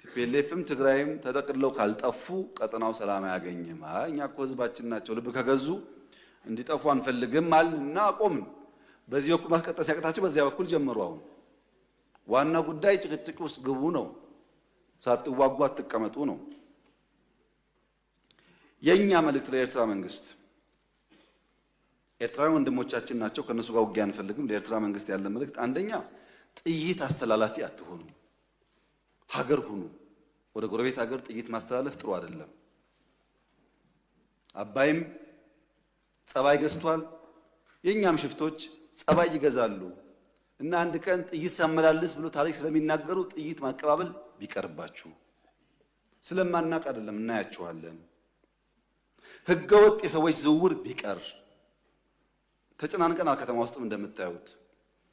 ቲፒኤልኤፍም ትግራይም ተጠቅልለው ካልጠፉ ቀጠናው ሰላም አያገኝም። እኛ እኮ ህዝባችን ናቸው ልብ ከገዙ እንዲጠፉ አንፈልግም አልና አቆምን። በዚህ በኩል ማስቀጠል ሲያቅታቸው በዚያ በኩል ጀመሩ። አሁን ዋና ጉዳይ ጭቅጭቅ ውስጥ ግቡ ነው፣ ሳትዋጉ አትቀመጡ ነው። የኛ መልእክት ለኤርትራ መንግስት፣ ኤርትራውያን ወንድሞቻችን ናቸው፣ ከነሱ ጋር ውጊያ አንፈልግም። ለኤርትራ መንግስት ያለ መልእክት አንደኛ ጥይት አስተላላፊ አትሆኑ፣ ሀገር ሁኑ። ወደ ጎረቤት ሀገር ጥይት ማስተላለፍ ጥሩ አይደለም። አባይም ጸባይ ገዝቷል፣ የኛም ሽፍቶች ጸባይ ይገዛሉ እና አንድ ቀን ጥይት ሳመላልስ ብሎ ታሪክ ስለሚናገሩ ጥይት ማቀባበል ቢቀርባችሁ። ስለማናቅ አይደለም፣ እናያችኋለን። ህገወጥ የሰዎች ዝውውር ቢቀር። ተጨናንቀናል። ከተማ ውስጥም እንደምታዩት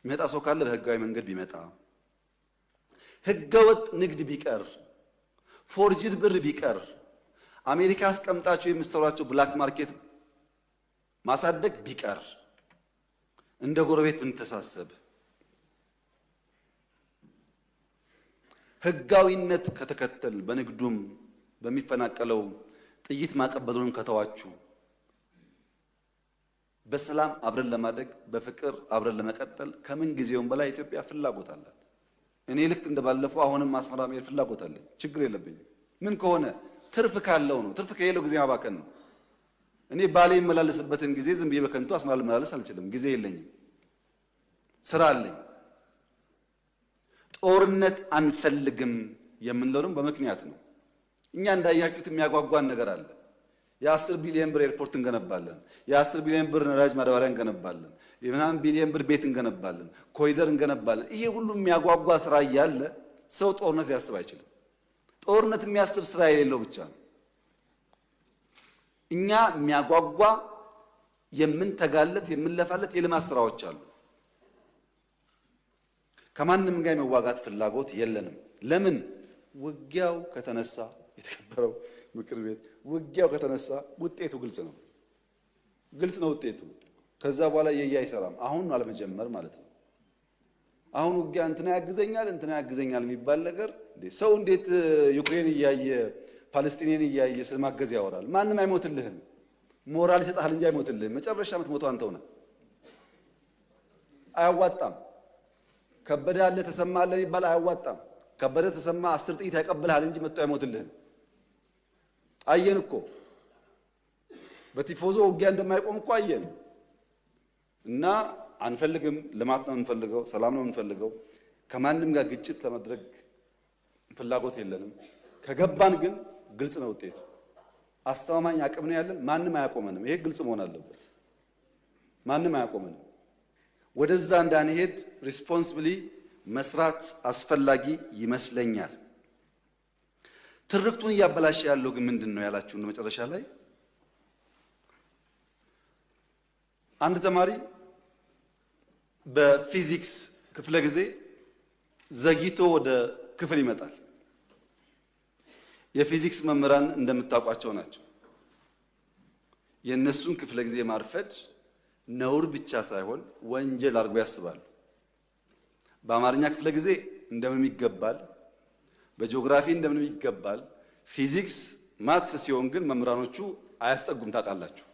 የሚመጣ ሰው ካለ በህጋዊ መንገድ ቢመጣ፣ ህገወጥ ንግድ ቢቀር፣ ፎርጅድ ብር ቢቀር፣ አሜሪካ አስቀምጣቸው የምትሰሯቸው ብላክ ማርኬት ማሳደግ ቢቀር፣ እንደ ጎረቤት ብንተሳሰብ፣ ህጋዊነት ከተከተል፣ በንግዱም በሚፈናቀለው ጥይት ማቀበሉንም ከተዋችሁ፣ በሰላም አብረን ለማደግ በፍቅር አብረን ለመቀጠል ከምን ጊዜውም በላይ ኢትዮጵያ ፍላጎት አላት። እኔ ልክ እንደባለፈው አሁንም አስመራ መሄድ ፍላጎት አለኝ። ችግር የለብኝም። ምን ከሆነ ትርፍ ካለው ነው። ትርፍ ከሌለው ጊዜ ማባከን ነው። እኔ ባሌ የመላለስበትን ጊዜ ዝም ብዬ በከንቱ አስመራ ልመላለስ አልችልም። ጊዜ የለኝም፣ ስራ አለኝ። ጦርነት አንፈልግም የምንለው ደግሞ በምክንያት ነው። እኛ እንዳያችሁት የሚያጓጓን ነገር አለ። የ10 ቢሊዮን ብር ኤርፖርት እንገነባለን፣ የ10 ቢሊዮን ብር ነዳጅ ማዳበሪያ እንገነባለን፣ የ9 ቢሊዮን ብር ቤት እንገነባለን፣ ኮሪደር እንገነባለን። ይሄ ሁሉ የሚያጓጓ ስራ እያለ ሰው ጦርነት ሊያስብ አይችልም። ጦርነት የሚያስብ ስራ የሌለው ብቻ ነው። እኛ የሚያጓጓ የምንተጋለት የምንለፋለት የልማት ስራዎች አሉ። ከማንም ጋር የመዋጋት ፍላጎት የለንም። ለምን? ውጊያው ከተነሳ የተከበረው ምክር ቤት ውጊያው ከተነሳ ውጤቱ ግልጽ ነው። ግልጽ ነው ውጤቱ። ከዛ በኋላ የያ አይሰራም። አሁን አለመጀመር ማለት ነው። አሁን ውጊያ እንትና ያግዘኛል እንትና ያግዘኛል የሚባል ነገር ሰው እንዴት ዩክሬን እያየ ፓለስቲኔን እያየ ስለማገዝ ያወራል? ማንም አይሞትልህም። ሞራል ይሰጣል እንጂ አይሞትልህም። መጨረሻ የምትሞተው አንተው ነህ። አያዋጣም። ከበደ ያለ ተሰማ አለ የሚባል አያዋጣም። ከበደ ተሰማ 10 ጥይት ያቀብልሃል እንጂ መጥቶ አይሞትልህም። አየን እኮ በቲፎዞ ውጊያ እንደማይቆም እኮ አየን። እና አንፈልግም። ልማት ነው የምንፈልገው፣ ሰላም ነው የምንፈልገው። ከማንም ጋር ግጭት ለማድረግ ፍላጎት የለንም። ከገባን ግን ግልጽ ነው ውጤቱ። አስተማማኝ አቅም ነው ያለን። ማንም አያቆመንም። ይሄ ግልጽ መሆን አለበት። ማንም አያቆመንም። ወደዛ እንዳንሄድ ሪስፖንሲብሊ መስራት አስፈላጊ ይመስለኛል። ትርክቱን እያበላሸ ያለው ግን ምንድን ነው ያላችሁ መጨረሻ ላይ አንድ ተማሪ በፊዚክስ ክፍለ ጊዜ ዘግይቶ ወደ ክፍል ይመጣል። የፊዚክስ መምህራን እንደምታውቋቸው ናቸው። የነሱን ክፍለ ጊዜ ማርፈድ ነውር ብቻ ሳይሆን ወንጀል አድርጎ ያስባሉ። በአማርኛ ክፍለ ጊዜ እንደምን ይገባል፣ በጂኦግራፊ እንደምንም ይገባል። ፊዚክስ ማትስ ሲሆን ግን መምህራኖቹ አያስጠጉም ታውቃላችሁ።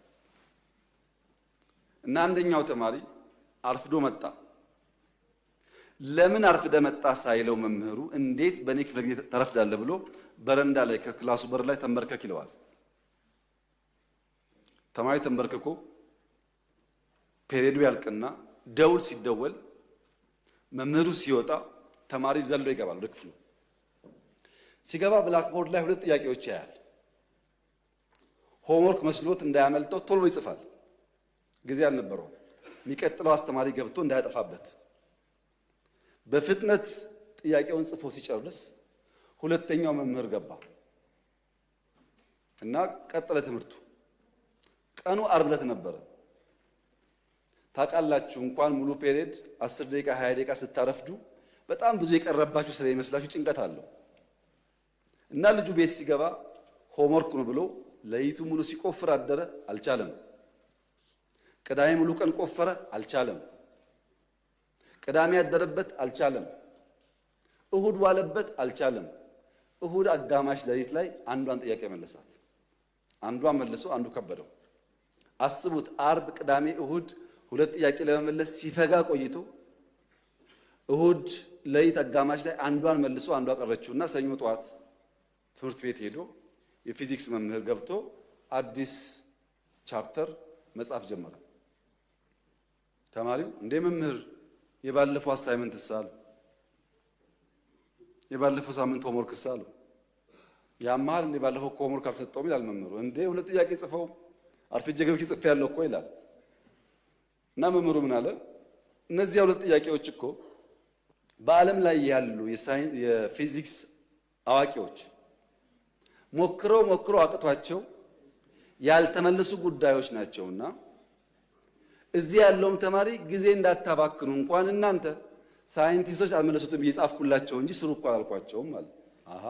እና አንደኛው ተማሪ አርፍዶ መጣ። ለምን አርፍደ መጣ ሳይለው መምህሩ እንዴት በእኔ ክፍለ ጊዜ ተረፍዳለህ ብሎ በረንዳ ላይ ከክላሱ በር ላይ ተንበርከክ ይለዋል። ተማሪ ተንበርክኮ ፔሪዮዱ ያልቅና ደውል ሲደወል መምህሩ ሲወጣ ተማሪ ዘሎ ይገባል ወደ ክፍሉ። ሲገባ ብላክቦርድ ላይ 2 ጥያቄዎች ያያል። ሆምወርክ መስሎት እንዳያመልጠው ቶሎ ይጽፋል። ጊዜ አልነበረውም። የሚቀጥለው አስተማሪ ገብቶ እንዳያጠፋበት በፍጥነት ጥያቄውን ጽፎ ሲጨርስ ሁለተኛው መምህር ገባ እና ቀጠለ ትምህርቱ። ቀኑ ዓርብ ዕለት ነበረ። ታውቃላችሁ እንኳን ሙሉ ፔሪየድ 10 ደቂቃ 20 ደቂቃ ስታረፍዱ በጣም ብዙ የቀረባችሁ ስለሚመስላችሁ ጭንቀት አለው እና ልጁ ቤት ሲገባ ሆምወርክ ነው ብሎ ለይቱ ሙሉ ሲቆፍር አደረ። አልቻለም። ቅዳሜ ሙሉ ቀን ቆፈረ። አልቻለም። ቅዳሜ ያደረበት አልቻለም። እሁድ ዋለበት አልቻለም። እሁድ አጋማሽ ሌሊት ላይ አንዷን ጥያቄ መለሳት። አንዷን መልሶ አንዱ ከበደው። አስቡት፣ ዓርብ፣ ቅዳሜ፣ እሁድ 2 ጥያቄ ለመመለስ ሲፈጋ ቆይቶ እሁድ ሌሊት አጋማሽ ላይ አንዷን መልሶ አንዷ ቀረችውና ሰኞ ጠዋት ትምህርት ቤት ሄዶ የፊዚክስ መምህር ገብቶ አዲስ ቻፕተር መጻፍ ጀመረ። ተማሪው እንደ መምህር የባለፈው አሳይመንት ሳሉ የባለፈው ሳምንት ሆምወርክ ሳሉ ያማል እንደ ባለፈው ሆምወርክ አልሰጠውም ይላል መምህሩ። እንደ 2 ጥያቄ ጽፈው አርፍጄ ገብቼ ጽፌያለሁ እኮ ይላል። እና መምህሩ ምን አለ? እነዚህ 2 ጥያቄዎች እኮ በዓለም ላይ ያሉ የፊዚክስ አዋቂዎች ሞክረው አቅቷቸው ያልተመለሱ ጉዳዮች ናቸውና እዚህ ያለውም ተማሪ ጊዜ እንዳታባክኑ እንኳን እናንተ ሳይንቲስቶች አልመለሱትም እየጻፍኩላቸው እንጂ ስሩ እኮ አላልኳቸውም ማለት። አሃ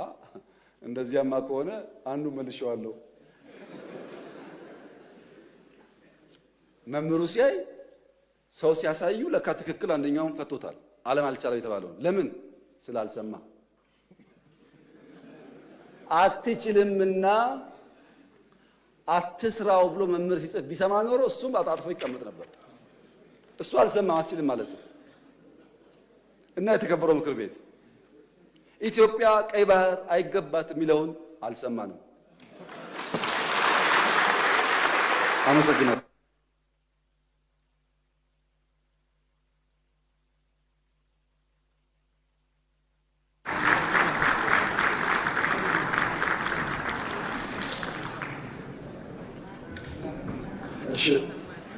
እንደዚያማ ከሆነ አንዱ መልሼዋለሁ። መምህሩ ሲያይ ሰው ሲያሳዩ ለካ ትክክል አንደኛውን ፈቶታል። ዓለም አልቻለም የተባለው ለምን ስላልሰማ አትችልምና አትስራው ብሎ መምህር ሲጽፍ ቢሰማ ኖሮ እሱም አጣጥፎ ይቀመጥ ነበር። እሱ አልሰማም፣ አትችልም ማለት ነው። እና የተከበረው ምክር ቤት ኢትዮጵያ ቀይ ባህር አይገባት የሚለውን አልሰማንም። አመሰግናለሁ።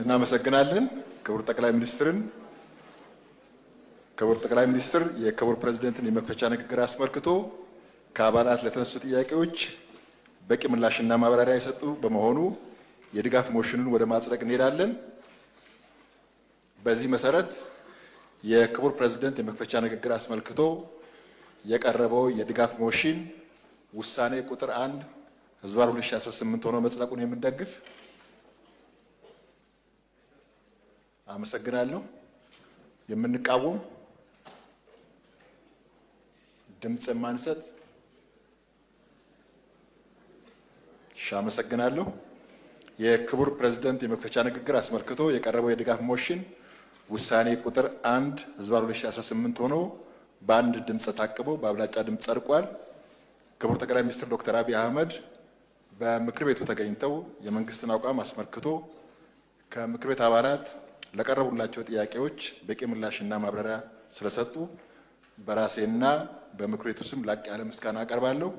እናመሰግናለን ክቡር ጠቅላይ ሚኒስትርን። ክቡር ጠቅላይ ሚኒስትር የክቡር ፕሬዝዳንትን የመክፈቻ ንግግር አስመልክቶ ከአባላት ለተነሱ ጥያቄዎች በቂ ምላሽና ማብራሪያ የሰጡ በመሆኑ የድጋፍ ሞሽኑን ወደ ማጽደቅ እንሄዳለን። በዚህ መሰረት የክቡር ፕሬዝዳንት የመክፈቻ ንግግር አስመልክቶ የቀረበው የድጋፍ ሞሽን ውሳኔ ቁጥር 1/2018 ሆኖ መጽደቁን የምንደግፍ አመሰግናለሁ። የምንቃወም ድምጽ ማንሰጥ አመሰግናለሁ። የክቡር ፕሬዝዳንት የመክፈቻ ንግግር አስመልክቶ የቀረበው የድጋፍ ሞሽን ውሳኔ ቁጥር 1/2018 ሆኖ በአንድ ድምጽ ታቅቦ በአብላጫ ድምጽ ጸድቋል። ክቡር ጠቅላይ ሚኒስትር ዶክተር አብይ አህመድ በምክር ቤቱ ተገኝተው የመንግስትን አቋም አስመልክቶ ከምክር ቤት አባላት ለቀረቡላቸው ጥያቄዎች በቂ ምላሽና ማብራሪያ ስለሰጡ በራሴና በምክር ቤቱ ስም ላቅ ያለ ምስጋና አቀርባለሁ።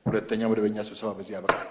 ሁለተኛው መደበኛ ስብሰባ በዚህ ያበቃል።